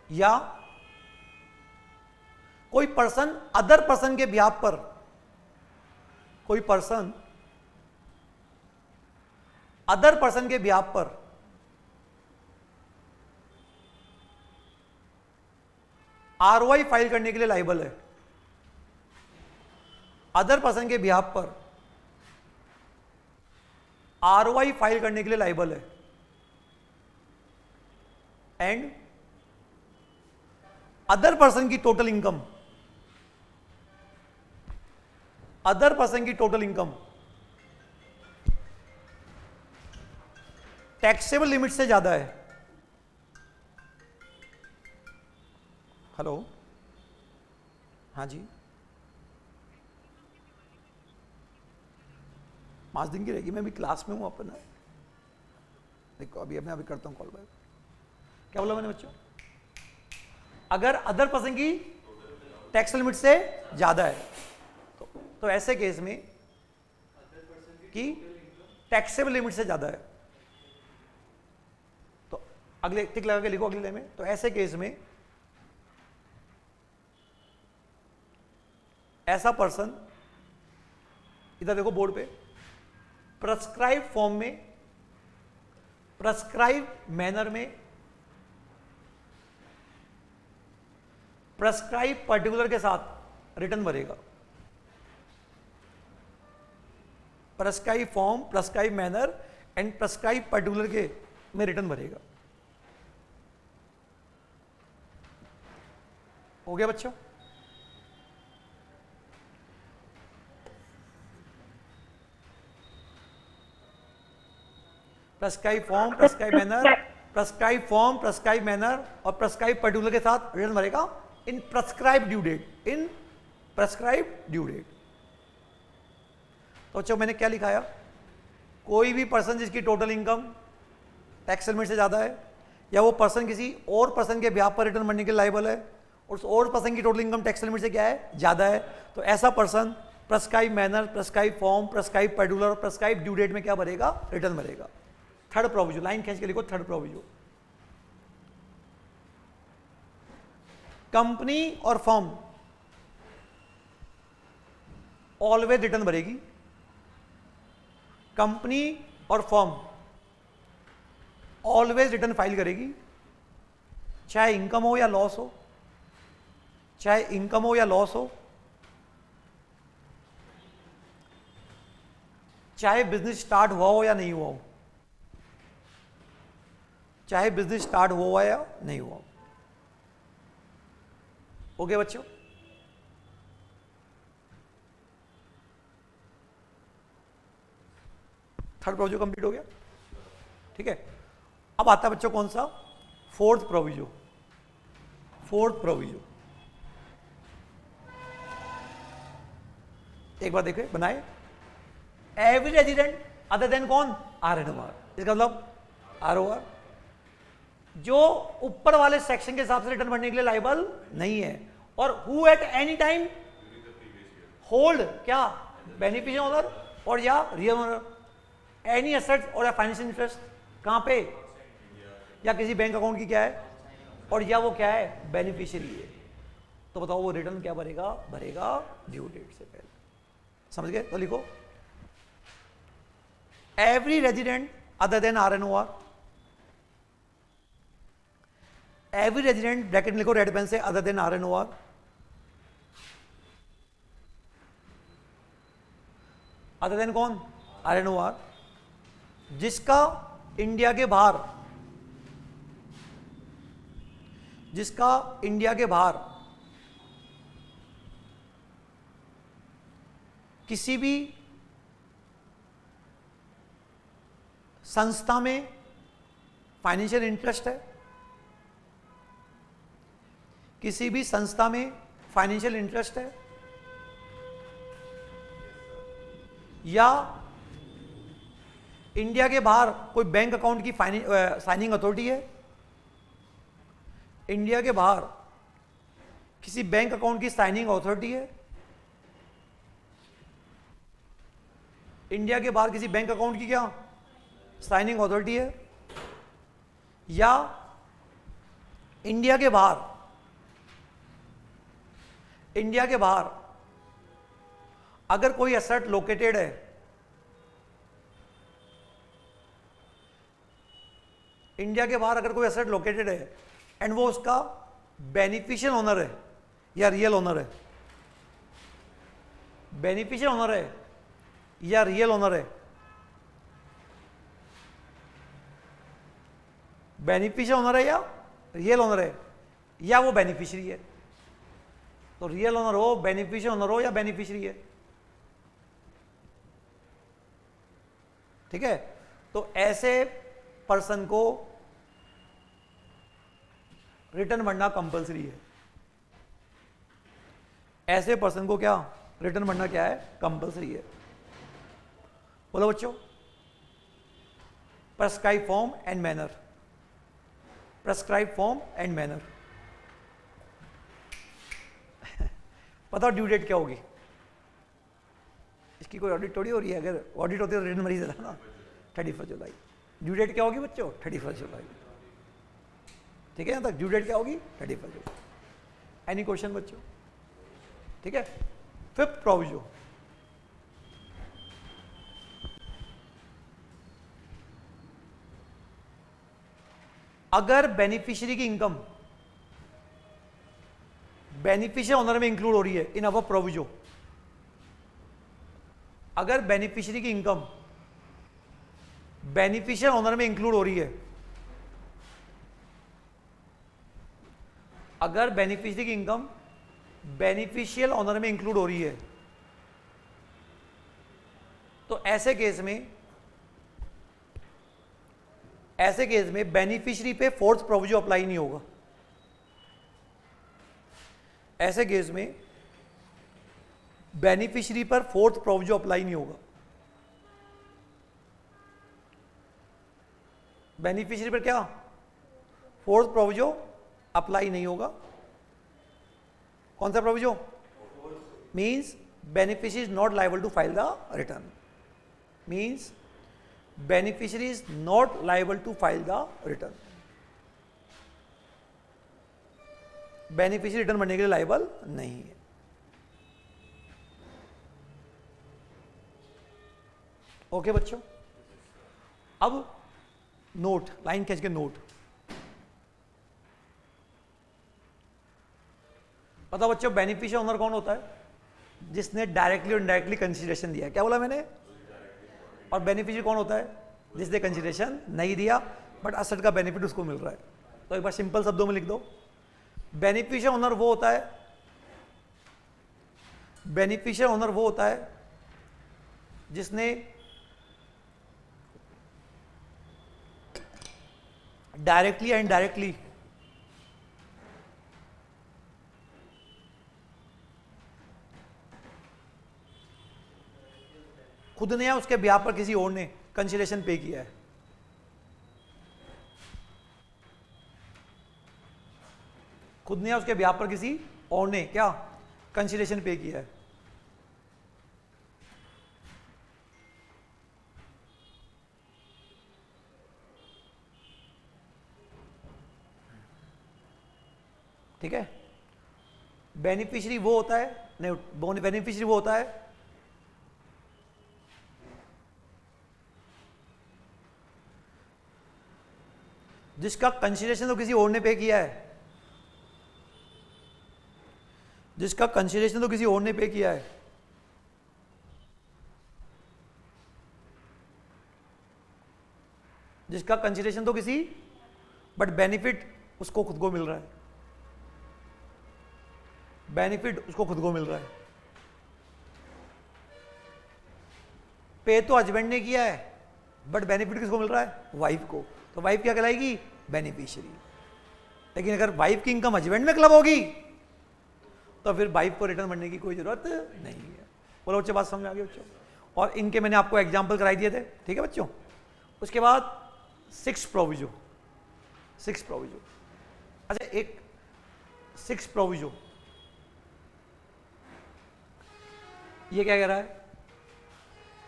Speaker 1: या कोई पर्सन अदर पर्सन के बिहाफ पर, कोई पर्सन अदर पर्सन के बिहाफ पर आरओआई फाइल करने के लिए लाइबल है, अदर पर्सन के बिहाफ पर आरओआई फाइल करने के लिए लाइबल है, एंड अदर पर्सन की टोटल इनकम, अदर पर्सन की टोटल इनकम टैक्सेबल लिमिट से ज्यादा है, हेलो, हाँ जी, 5 दिन की रहेगी, मैं भी क्लास में हूं अपना, देखो अभी मैं अभी करता हूं कॉल बैक। क्या बोला मैंने बच्चों, अगर अदर पर्सन की टैक्स लिमिट से ज्यादा है तो ऐसे केस में कि टैक्सेबल लिमिट से ज्यादा है, तो अगले टिक लगा के लिखो अगले लाइन में, तो ऐसे केस में ऐसा पर्सन, इधर देखो बोर्ड पे, प्रेस्क्राइब फॉर्म में, प्रेस्क्राइब मैनर में, प्रेस्क्राइब पर्टिकुलर के साथ रिटर्न भरेगा, prescribe form, prescribe manner and prescribe particular के में रिटर्न भरेगा। हो गया बच्चों, prescribe form, prescribe manner, prescribe form, prescribe manner और प्रेस्क्राइब पर्टिकुलर के साथ रिटर्न भरेगा in prescribe due date, in prescribe due date. तो बच्चों मैंने क्या लिखाया, कोई भी पर्सन जिसकी टोटल इनकम टैक्स लिमिट से ज्यादा है, या वो पर्सन किसी और पर्सन के बिहाफ पर रिटर्न भरने के लायबल है और उस और पर्सन की टोटल इनकम टैक्स लिमिट से क्या है, ज्यादा है, तो ऐसा person prescribe manner, prescribe form, prescribe particular और प्रेस्क्राइब ड्यू डेट में क्या भरेगा, रिटर्न भरेगा। थर्ड प्रोविजो, लाइन खींच के लिखो, थर्ड प्रोविजो, कंपनी और फर्म ऑलवेज रिटर्न भरेगी, कंपनी और फर्म ऑलवेज रिटर्न फाइल करेगी, चाहे इनकम हो या लॉस हो, चाहे इनकम हो या लॉस हो, चाहे बिजनेस स्टार्ट हुआ हो या नहीं हुआ हो, चाहे बिजनेस स्टार्ट हुआ या नहीं हुआ। ओके बच्चों, थर्ड प्रोविजो कंप्लीट हो गया, ठीक है। अब आता है बच्चों कौन सा, फोर्थ प्रोविजो, फोर्थ प्रोविजो। एक बार देखिए बनाए, एवरी रेजिडेंट अदर देन कौन, RNOR, इसका मतलब ROR जो ऊपर वाले सेक्शन के हिसाब से रिटर्न भरने के लिए लायबल नहीं है, और who at any time hold क्या, बेनिफिशियल ओनर और या रियल ओनर एनी एसेट्स और या फाइनेंशियल इंटरेस्ट, कहां पे, या किसी बैंक अकाउंट की क्या है, और या वो क्या है, बेनिफिशियरी है, तो बताओ वो रिटर्न क्या भरेगा, भरेगा ड्यू डेट से पहले। समझ गए, तो लिखो every resident other than RNOR, every resident bracket लिखो रेड पेन से, other than RNOR, other than कौन, RNOR, जिसका इंडिया के बाहर, जिसका इंडिया के बाहर किसी भी संस्था में फाइनेंशियल इंटरेस्ट है, किसी भी संस्था में फाइनेंशियल इंटरेस्ट है या इंडिया के बाहर कोई बैंक अकाउंट की साइनिंग अथॉरिटी है, इंडिया के बाहर किसी बैंक अकाउंट की साइनिंग अथॉरिटी है, इंडिया के बाहर किसी बैंक अकाउंट की क्या साइनिंग अथॉरिटी है, या इंडिया के बाहर अगर कोई एसेट लोकेटेड है, इंडिया के बाहर अगर कोई एसेट लोकेटेड है एंड वो उसका बेनिफिशियल ओनर है या रियल ओनर है, बेनिफिशियल ओनर है या रियल ओनर है, बेनिफिशियल ओनर है या रियल ओनर है, या वो बेनिफिशियरी है, तो रियल ओनर हो, बेनिफिशियल ओनर हो या बेनिफिशियरी है, ठीक है। तो ऐसे पर्सन को रिटर्न भरना कंपलसरी है, ऐसे पर्सन को क्या रिटर्न भरना क्या है, कंपलसरी है। बोलो बच्चों, prescribe form and manner, prescribe form and manner. पता ड्यू डेट क्या होगी, इसकी कोई ऑडिट थोड़ी हो रही है, अगर ऑडिट होती है तो रिटर्न मरीज है ना, 31 जुलाई। ड्यू डेट क्या होगी बच्चों, 31 जुलाई, ठीक है। यहाँ तक ड्यू डेट क्या होगी, 31 जुलाई। एनी क्वेश्चन बच्चों, ठीक है। फिफ्थ प्रोविजो, अगर बेनिफिशियरी की इनकम बेनिफिशियल ओनर में इंक्लूड हो रही है इन अवर प्रोविजो, अगर बेनिफिशियरी की इनकम बेनिफिशियल ओनर में इंक्लूड हो रही है, अगर बेनिफिशियरी की इनकम बेनिफिशियल ओनर में इंक्लूड हो रही है, तो ऐसे केस में बेनिफिशियरी पे फोर्थ प्रोविजो अप्लाई नहीं होगा। ऐसे केस में बेनिफिशियरी पर फोर्थ प्रोविजो अप्लाई नहीं होगा। बेनिफिशियरी पर क्या फोर्थ प्रोविजो अप्लाई नहीं होगा। कौन सा proviso? Means beneficiary is not liable to file the return, means beneficiary is not liable to file the return. Beneficiary return भरने के लिए लायबल नहीं है। ओके बच्चों, अब नोट, लाइन खींच के नोट। पता बच्चों बेनिफिशियल ओनर कौन होता है? जिसने डायरेक्टली और इनडायरेक्टली कंसीडरेशन दिया। क्या बोला मैंने? और बेनिफिशियरी कौन होता है? जिसने कंसीडरेशन नहीं दिया बट असेट का बेनिफिट उसको मिल रहा है। तो एक बार सिंपल शब्दों में लिख दो, बेनिफिशियल ओनर वो होता है, बेनिफिशियल ओनर वो होता है जिसने डायरेक्टली एंड इनडायरेक्टली खुद ने या उसके ब्याह पर किसी और ने कंसीडरेशन पे किया है। खुद ने या उसके ब्याह पर किसी और ने क्या कंसीडरेशन पे किया है। ठीक है। बेनिफिशियरी वो होता है, नहीं, बेनिफिशियरी वो होता है जिसका कंसीडरेशन तो किसी और ने पे किया है, जिसका कंसीडरेशन तो किसी और ने पे किया है। जिसका कंसीडरेशन तो किसी, बट बेनिफिट उसको खुद को मिल रहा है, बेनिफिट उसको खुद को मिल रहा है। पे तो हस्बैंड ने किया है बट बेनिफिट किसको मिल रहा है? वाइफ को। तो वाइफ क्या कहलाएगी? बेनिफिशियरी। लेकिन अगर वाइफ की इनकम हस्बैंड में क्लब होगी तो फिर वाइफ को रिटर्न भरने की कोई जरूरत नहीं है। बोलो बच्चों, बात समझ में आ गई बच्चों? और इनके मैंने आपको एग्जाम्पल कराई दिए थे, ठीक है बच्चों। उसके बाद 6 प्रोविजो, 6 प्रोविजो। अच्छा, एक 6 प्रोविजो, ये क्या कह रहा है?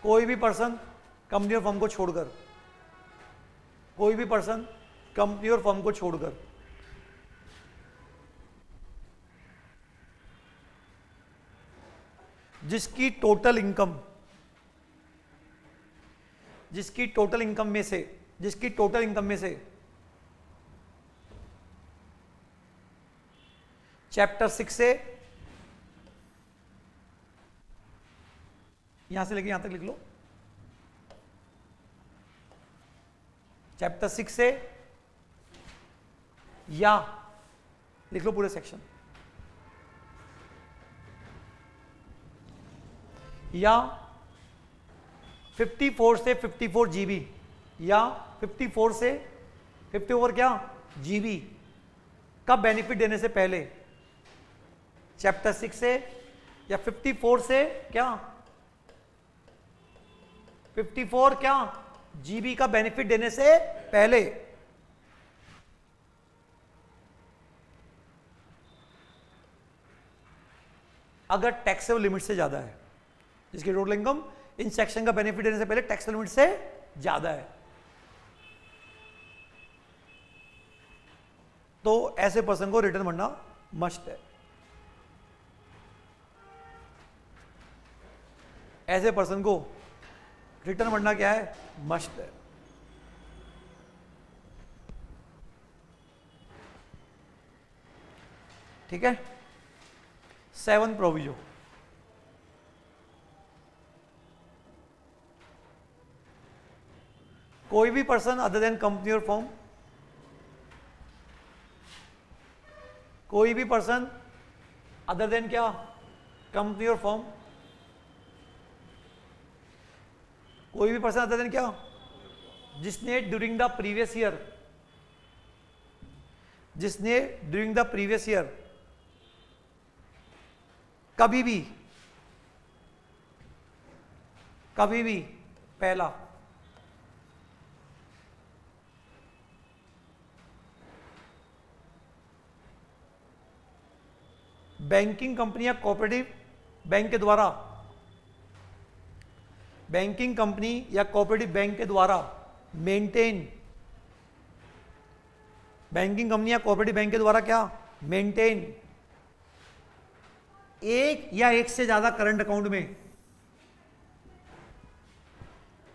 Speaker 1: कोई भी पर्सन कंपनी और फर्म को छोड़कर, कोई भी पर्सन कंपनी और फर्म को छोड़कर जिसकी टोटल इनकम में से चैप्टर 6 से, यहां से लेके यहां तक लिख लो, चैप्टर 6 से या लिख लो पूरे सेक्शन, या 54 से 54 जीबी, या 54 से 54 क्या जीबी का बेनिफिट देने से पहले, चैप्टर 6 से या 54 से क्या 54 क्या जीबी का बेनिफिट देने से पहले अगर टैक्सेबल लिमिट से ज्यादा है, जिसकी टोटल इनकम इन सेक्शन का बेनिफिट देने से पहले टैक्स लिमिट से ज्यादा है, तो ऐसे पर्सन को रिटर्न भरना मस्ट है। ऐसे पर्सन को रिटर्न भरना क्या है? मस्ट है। ठीक है। 7 प्रोविजो, कोई भी पर्सन अदर देन कंपनी और फर्म, कोई भी पर्सन अदर देन क्या कंपनी और फर्म, कोई भी पर्सन अदर देन क्या जिसने ड्यूरिंग द प्रीवियस ईयर कभी भी पहला बैंकिंग कंपनी या कोऑपरेटिव बैंक के द्वारा, बैंकिंग कंपनी या कोऑपरेटिव बैंक के द्वारा मेंटेन, बैंकिंग कंपनी या कोऑपरेटिव बैंक के द्वारा क्या मेंटेन एक या एक से ज्यादा करंट अकाउंट में,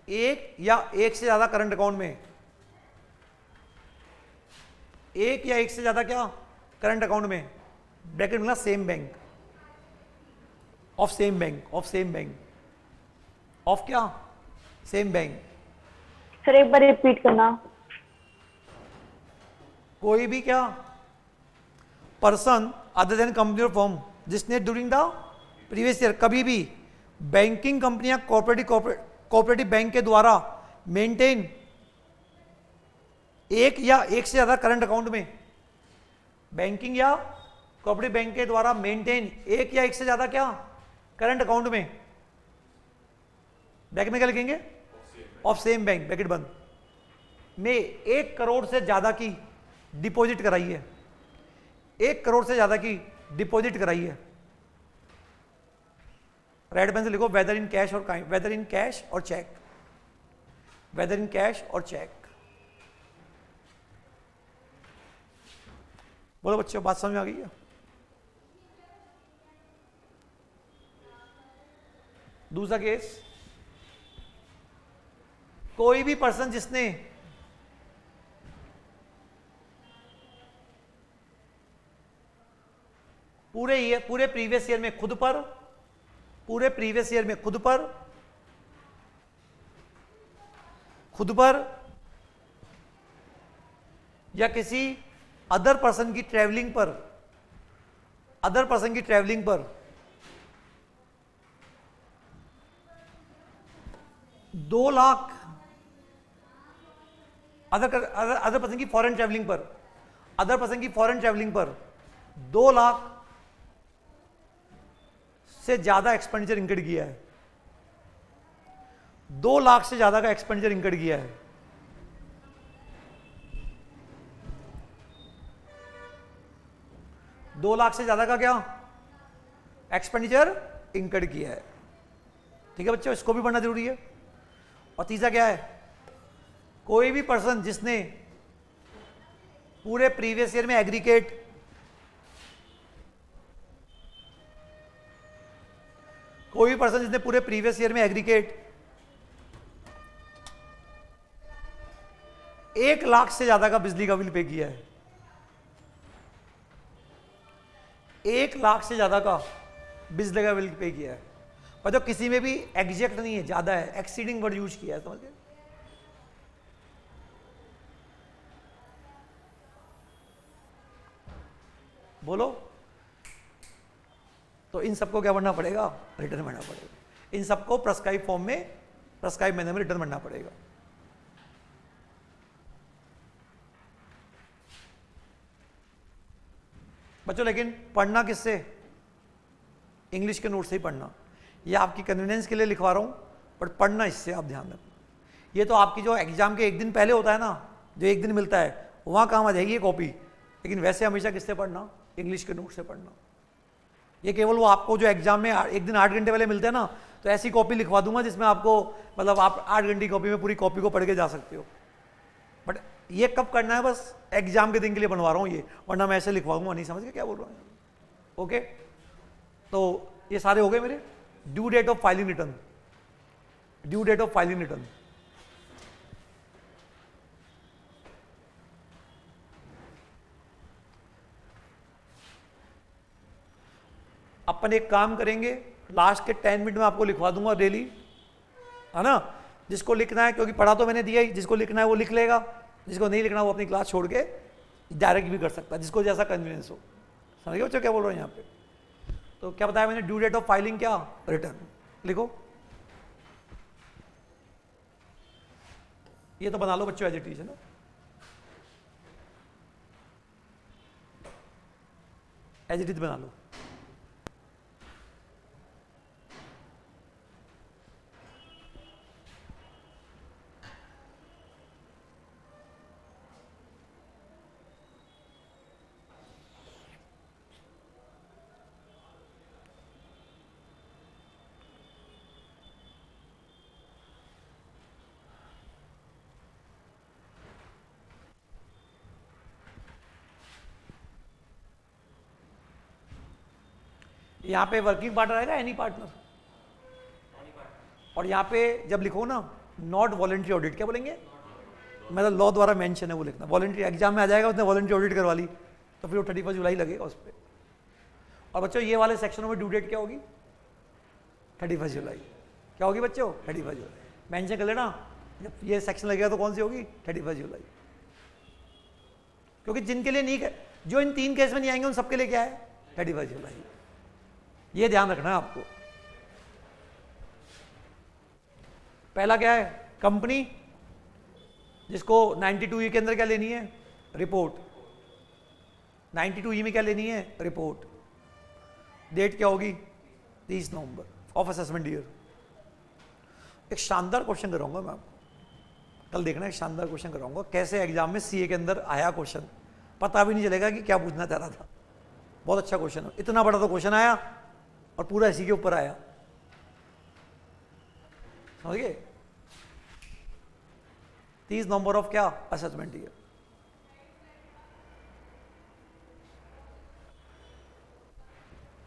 Speaker 1: एक या एक से ज्यादा करंट अकाउंट में, एक या एक से ज्यादा क्या करंट अकाउंट में, ब्रैकेट में same bank, of same bank, of same bank, of क्या सेम बैंक।
Speaker 3: सर एक बार रिपीट करना।
Speaker 1: कोई भी क्या पर्सन अदर देन कंपनी और फर्म जिसने ड्यूरिंग द प्रीवियस ईयर कभी भी बैंकिंग कंपनी या कोऑपरेटिव बैंक के द्वारा मेंटेन एक या एक से ज्यादा करंट अकाउंट में, बैंकिंग या कोऑपरेटिव बैंक के द्वारा मेंटेन एक या एक से ज्यादा क्या करंट अकाउंट में, ब्रैकेट में क्या लिखेंगे ऑफ सेम बैंक ब्रैकेट बंद, में 1 करोड़ से ज्यादा की डिपॉजिट कराई है, 1 करोड़ से ज्यादा की डिपॉजिट कराई है। रेड पेन से लिखो वेदर इन कैश और वेदर इन कैश और चेक, वेदर इन कैश और चेक। बोलो बच्चों, बात समझ में आ गई है? दूसरा केस, कोई भी पर्सन जिसने पूरे प्रीवियस ईयर में खुद पर या किसी अदर पर्सन की ट्रैवलिंग पर 2 लाख, अदर पर्सन की फॉरेन ट्रैवलिंग पर अदर पर्सन की फॉरेन ट्रैवलिंग पर 2 लाख से ज्यादा एक्सपेंडिचर इंकर्ड किया है, 2 लाख से ज्यादा का एक्सपेंडिचर इंकर्ड किया है, दो लाख से ज्यादा का क्या एक्सपेंडिचर इंकर्ड किया है। ठीक है बच्चों, इसको भी पढ़ना जरूरी है। और तीसरा क्या है, कोई भी पर्सन जिसने पूरे प्रीवियस ईयर में एग्रीगेट कोई भी पर्सन जिसने पूरे प्रीवियस ईयर में एग्रीगेट 1 लाख से ज्यादा का बिजली का बिल पे किया है, 1 लाख से ज्यादा का बिजली का बिल पे किया है, पर जो किसी में भी एग्जैक्ट नहीं है, ज्यादा है, एक्सीडिंग वर्ड यूज किया है, समझ गए? बोलो। तो इन सबको क्या भरना पड़ेगा, रिटर्न भरना पड़ेगा। इन सबको प्रेस्क्राइब फॉर्म में, प्रेस्क्राइब मैनर में रिटर्न भरना पड़ेगा। बच्चों लेकिन पढ़ना किससे, इंग्लिश के नोट से ही पढ़ना। ये आपकी कन्वीनियंस के लिए लिखवा रहा हूं, बट पढ़ना इससे आप ध्यान रखना। ये तो आपकी जो एग्जाम के 1 दिन पहले होता है ना, जो 1 दिन मिलता है, वहां काम आ जाएगी ये कॉपी, लेकिन वैसे हमेशा किससे पढ़ना, इंग्लिश के नोट से पढ़ना। ये केवल वो आपको जो एग्जाम में 1 दिन 8 घंटे पहले मिलते हैं ना, तो ऐसी कॉपी लिखवा दूंगा जिसमें आपको मतलब आप 8 घंटे की कॉपी में पूरी कॉपी को पढ़ के जा सकते हो। बट ये कब करना है, बस एग्जाम के दिन के लिए बनवा रहा हूँ ये, वरना मैं ऐसे लिखवाऊंगा नहीं। समझ के क्या बोल रहा हूँ? ओके, तो ये सारे हो गए मेरे। Due date of filing return, due date of filing return. अपन एक काम करेंगे, लास्ट के 10 मिनट में आपको लिखवा दूंगा डेली, है ना। जिसको लिखना है, क्योंकि पढ़ा तो मैंने दिया ही, जिसको लिखना है वो लिख लेगा, जिसको नहीं लिखना वो अपनी क्लास छोड़ के डायरेक्ट भी कर सकता है, जिसको जैसा कन्वीनियंस हो। समझ गए बच्चों क्या बोल रहे हैं यहाँ पे? तो क्या बताया मैंने, ड्यू डेट ऑफ फाइलिंग क्या, रिटर्न। लिखो, ये तो बना लो बच्चों एज इट इज, है ना। एज इट इज बना लो। यहाँ पे वर्किंग पार्टनर आएगा, एनी पार्टनर। और यहाँ पे जब लिखो ना नॉट वॉलंटरी ऑडिट, क्या बोलेंगे, मतलब लॉ द्वारा मेंशन है वो लिखना। वॉलंटरी एग्जाम में आ जाएगा, उसने वॉलंटरी ऑडिट करवा ली तो फिर वो 31 जुलाई लगेगा उस पर। और बच्चों ये वाले सेक्शनों में ड्यू डेट क्या होगी, 31 जुलाई। क्या होगी बच्चों, 31 जुलाई। मेंशन कर लेना, जब ये सेक्शन लगेगा तो कौन सी होगी, 31 जुलाई। क्योंकि जिनके लिए नहीं, जो इन 3 केस में नहीं आएंगे उन सबके लिए क्या है, 31 जुलाई। ये ध्यान रखना है आपको। पहला क्या है, कंपनी जिसको 92E के अंदर क्या लेनी है, रिपोर्ट। 92E में क्या लेनी है, रिपोर्ट। डेट क्या होगी, 30 नवंबर ऑफ असेसमेंट ईयर। एक शानदार क्वेश्चन कराऊंगा मैं आपको, कल देखना, एक शानदार क्वेश्चन कराऊंगा कैसे एग्जाम में सीए के अंदर आया क्वेश्चन, पता भी नहीं चलेगा कि क्या पूछना चाह रहा था। बहुत अच्छा क्वेश्चन है, इतना बड़ा तो क्वेश्चन आया और पूरा इसी के ऊपर आया, समझ गए। 30 नवंबर ऑफ क्या, assessment year.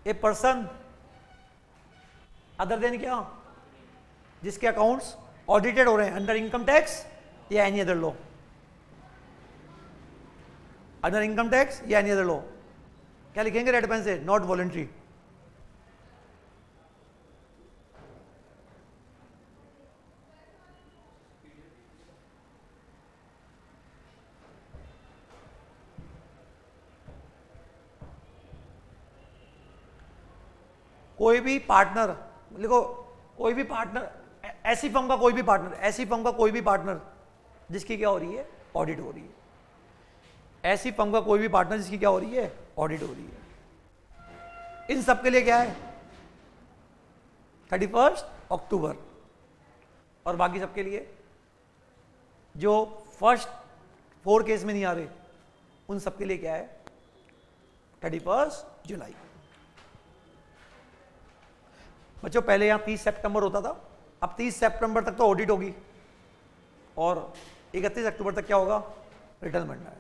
Speaker 1: A person other than क्या, जिसके अकाउंट्स ऑडिटेड हो रहे हैं अंडर इनकम टैक्स या any other law, under income tax या एनी अदर लॉ। क्या लिखेंगे रेड पेन से, नॉट वॉलंटरी। कोई भी पार्टनर लिखो, कोई भी पार्टनर, ऐसी फर्म का कोई भी पार्टनर, ऐसी फर्म का कोई भी पार्टनर जिसकी क्या हो रही है, ऑडिट हो रही है। ऐसी फर्म का कोई भी पार्टनर जिसकी क्या हो रही है, ऑडिट हो रही है। इन सब के लिए क्या है 31 अक्टूबर, और बाकी सबके लिए जो फर्स्ट 4 केस में नहीं आ रहे उन सबके लिए क्या है 31 जुलाई। बच्चों पहले यहां 30 सितंबर होता था, अब 30 सितंबर तक तो ऑडिट होगी और 31 अक्टूबर तक क्या होगा, रिटर्न बनना है।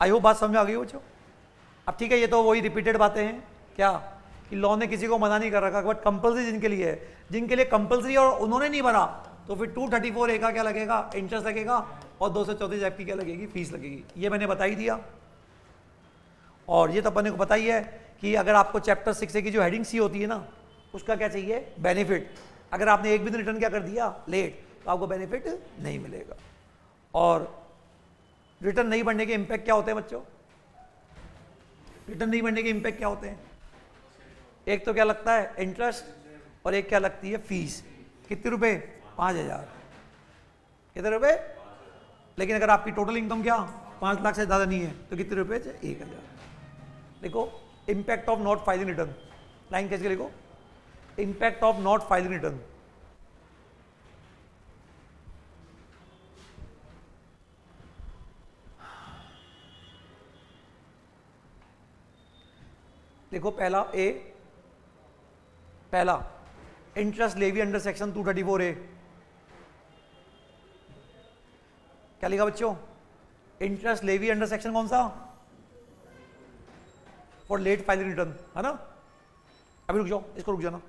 Speaker 1: आई होप बात समझ में आ गई हो बच्चों। अब ठीक है, ये तो वही रिपीटेड बातें हैं क्या कि लॉ ने किसी को मना नहीं कर रखा, बट कंपलसरी जिनके लिए है, जिनके लिए कंपलसरी और उन्होंने नहीं भरा तो फिर 234 ए का क्या लगेगा, इंटरेस्ट लगेगा, और 234 एफ की क्या लगेगी, फीस लगेगी। ये मैंने बता ही दिया। और ये तो अपने को पता ही है कि अगर आपको चैप्टर 6 की जो हेडिंग सी होती है ना, उसका क्या चाहिए, बेनिफिट। अगर आपने एक भी दिन रिटर्न क्या कर दिया लेट, तो आपको बेनिफिट नहीं मिलेगा। और रिटर्न नहीं बढ़ने के इम्पैक्ट क्या होते हैं बच्चों, रिटर्न नहीं बढ़ने के इम्पैक्ट क्या होते हैं, एक तो क्या लगता है इंटरेस्ट, और एक क्या लगती है फीस। कितने रुपए, 5,000। कितने रुपए, लेकिन अगर आपकी टोटल इनकम क्या 5 लाख से ज़्यादा नहीं है तो कितने रुपए, 1,000। देखो impact of not filing return, line कैसे लिखो, impact of not filing return. देखो पहला ए, पहला इंटरेस्ट लेवी अंडर सेक्शन 234 ए, क्या लिखा बच्चों, इंटरेस्ट लेवी अंडर सेक्शन कौन सा, फॉर लेट फाइलिंग रिटर्न, है ना। अभी रुक जाओ, इसको रुक जाना।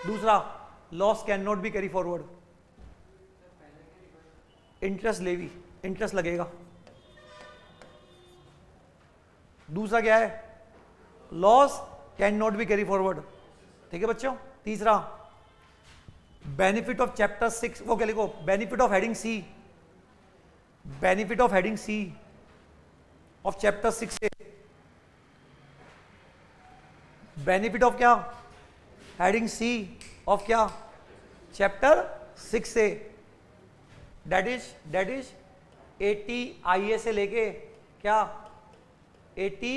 Speaker 1: दूसरा loss can not be carry forward, interest levy, interest लगेगा। दूसरा क्या है, loss can not be carry forward, ठीक है बच्चों। तीसरा बेनिफिट ऑफ चैप्टर 6, वो क्या लिखो, benefit of heading C, benefit of heading C of chapter 6 से, बेनिफिट ऑफ क्या, हेडिंग सी ऑफ क्या, चैप्टर 6 से, दैट इज 80 IA से लेके क्या 80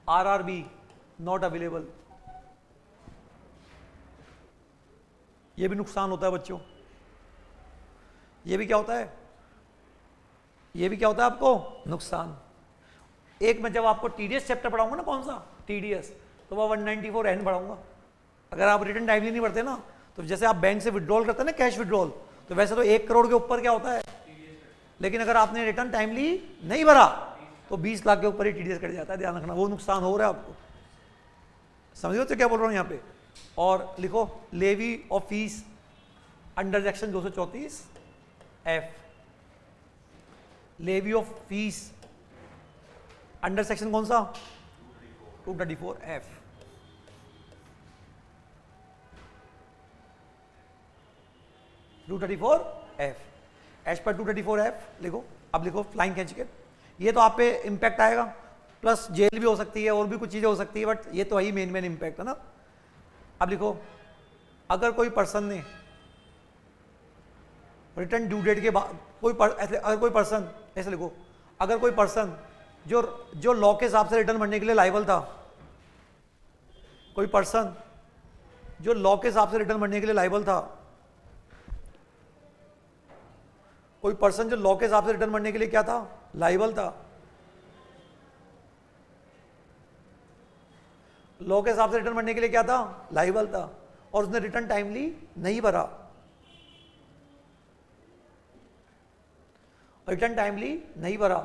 Speaker 1: RRB नॉट अवेलेबल। ये भी नुकसान होता है बच्चों, ये भी क्या होता है, ये भी क्या होता है आपको नुकसान। एक मैं जब आपको TDS चैप्टर पढ़ाऊंगा ना, कौन सा TDS, तो वह 194N पढ़ाऊंगा। अगर आप रिटर्न टाइमली नहीं भरते ना, तो जैसे आप बैंक से विड्रॉल करते हैं ना, कैश विड्रॉल, तो वैसे तो 1 करोड़ के ऊपर क्या होता है, लेकिन अगर आपने रिटर्न टाइमली नहीं भरा तो 20 लाख के ऊपर ही TDS कट जाता है। ध्यान रखना, वो नुकसान हो रहा है आपको। समझ लो तो क्या बोल रहा हूँ यहाँ पे। और लिखो levy of fees under section 234 F, levy of fees under section कौन सा 234 F। एज पर 234 F लिखो। अब लिखो फ्लाइंग कैच के, ये तो आप पे इम्पैक्ट आएगा, प्लस जेल भी हो सकती है और भी कुछ चीजें हो सकती है, बट ये तो ही मेन इम्पैक्ट है ना। अब लिखो अगर कोई पर्सन ने रिटर्न ड्यू डेट के बाद अगर कोई पर्सन, ऐसे लिखो, अगर कोई पर्सन जो लॉ के हिसाब से रिटर्न भरने के लिए लायबल था, कोई पर्सन जो लॉ के हिसाब से रिटर्न भरने के लिए लायबल था, कोई पर्सन जो लॉ के हिसाब से रिटर्न भरने के लिए क्या था, लायबल था, लॉ के हिसाब से रिटर्न भरने के लिए क्या था, लायबल था, और उसने रिटर्न टाइमली नहीं भरा, रिटर्न टाइमली नहीं भरा,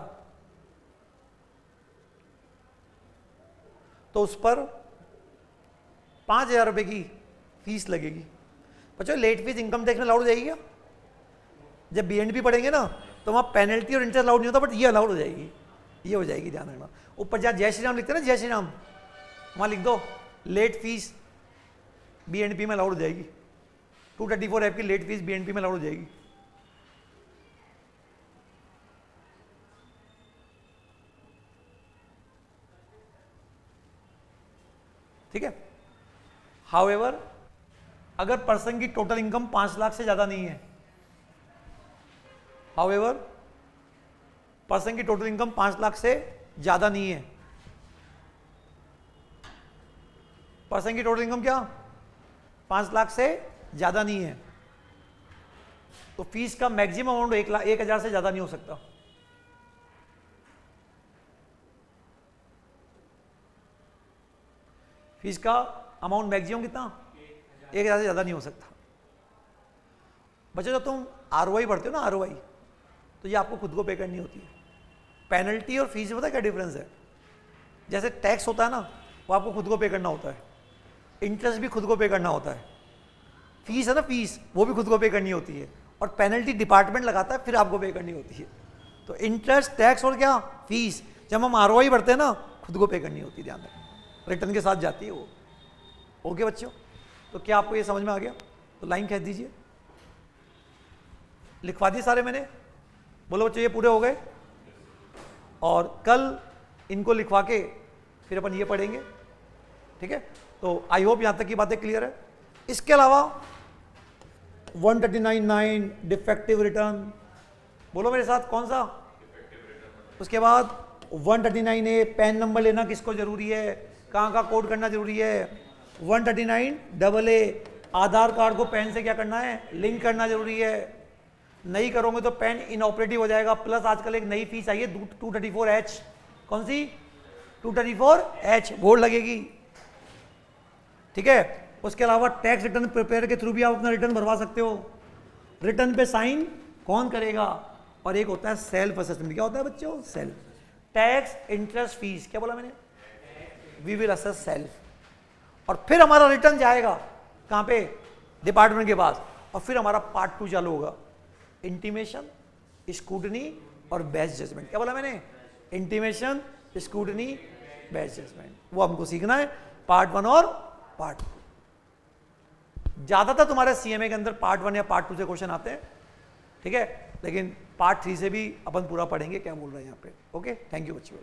Speaker 1: तो उस पर 5,000 रुपए की फीस लगेगी। बच्चों लेट फीस इनकम टैक्स में अलाउड हो जाएगी क्या? जब BNP पढ़ेंगे ना तो वहां पेनल्टी और इंटरेस्ट अलाउड नहीं होता, बट ये अलाउड हो जाएगी, ये हो जाएगी, ध्यान रखना। ऊपर जहाँ जय श्री राम लिखते हैं ना, जय श्री राम, वहां लिख दो लेट फीस BNP में अलाउड हो जाएगी। 234 F की लेट फीस BNP में अलाउड हो जाएगी। ठीक है। हाउएवर अगर पर्सन की टोटल इनकम 5 लाख से ज्यादा नहीं है, हाउएवर पर्सन की टोटल इनकम 5 लाख से ज्यादा नहीं है। पर्सन की टोटल इनकम क्या 5 लाख से ज्यादा नहीं है, तो फीस का मैक्सिमम अमाउंट 1,00,000 से ज्यादा नहीं हो सकता। फीस का अमाउंट मैक्सिमम कितना 1,000 से ज्यादा नहीं हो सकता। बच्चों जब तुम आरओआई पढ़ते हो ना, आरओआई, तो ये आपको खुद को पे करनी होती है। पेनल्टी और फीस में पता है क्या डिफरेंस है? जैसे टैक्स होता है ना, वो आपको खुद को पे करना होता है, इंटरेस्ट भी खुद को पे करना होता है, फीस है ना, फीस वो भी खुद को पे करनी होती है, और पेनल्टी डिपार्टमेंट लगाता है, फिर आपको पे करनी होती है। तो इंटरेस्ट, टैक्स और क्या फीस, जब हम आरओआई भरते हैं ना, खुद को पे करनी होती है, ध्यान रखना, रिटर्न के साथ जाती है वो। ओके बच्चों, तो क्या आपको ये समझ में आ गया? तो लाइन खींच दीजिए, लिखवा दिए सारे मैंने, बोलो बच्चों ये पूरे हो गए, और कल इनको लिखवा के फिर अपन ये पढ़ेंगे, ठीक है? तो आई होप यहां तक की बातें क्लियर है। इसके अलावा 139.9 डिफेक्टिव रिटर्न, बोलो मेरे साथ कौन सा? उसके बाद 139A पैन नंबर लेना किसको जरूरी है, कहाँ का कोड करना जरूरी है। 139AA आधार कार्ड को पैन से क्या करना है, लिंक करना जरूरी है, नहीं करोगे तो पैन इनऑपरेटिव हो जाएगा। प्लस आजकल एक नई फीस आई है 234H, कौन सी? 234H बोर्ड लगेगी, ठीक है? उसके अलावा टैक्स रिटर्न प्रिपेयर के थ्रू भी आप अपना रिटर्न भरवा सकते हो। रिटर्न पे साइन कौन करेगा? और एक होता है सेल्फ असेसमेंट। क्या होता है बच्चों? सेल्फ। टैक्स, इंटरेस्ट, फीस, क्या बोला मैंने? We will assess self. और फिर हमारा रिटर्न जाएगा कहां पे? डिपार्टमेंट के पास। और फिर हमारा पार्ट 2 चालू होगा, इंटीमेशन, स्क्रूटनी और बेस्ट जजमेंट। क्या बोला मैंने? इंटीमेशन, स्क्रूटनी, बेस्ट जजमेंट, वो हमको सीखना है, पार्ट 1 और पार्ट 2। ज्यादातर तुम्हारे सीएमए के अंदर पार्ट 1 या पार्ट 2 से क्वेश्चन आते हैं, ठीक है? लेकिन पार्ट 3 से भी अपन पूरा पढ़ेंगे, क्या बोल रहे हैं यहाँ पे। ओके, थैंक यू बच्चों।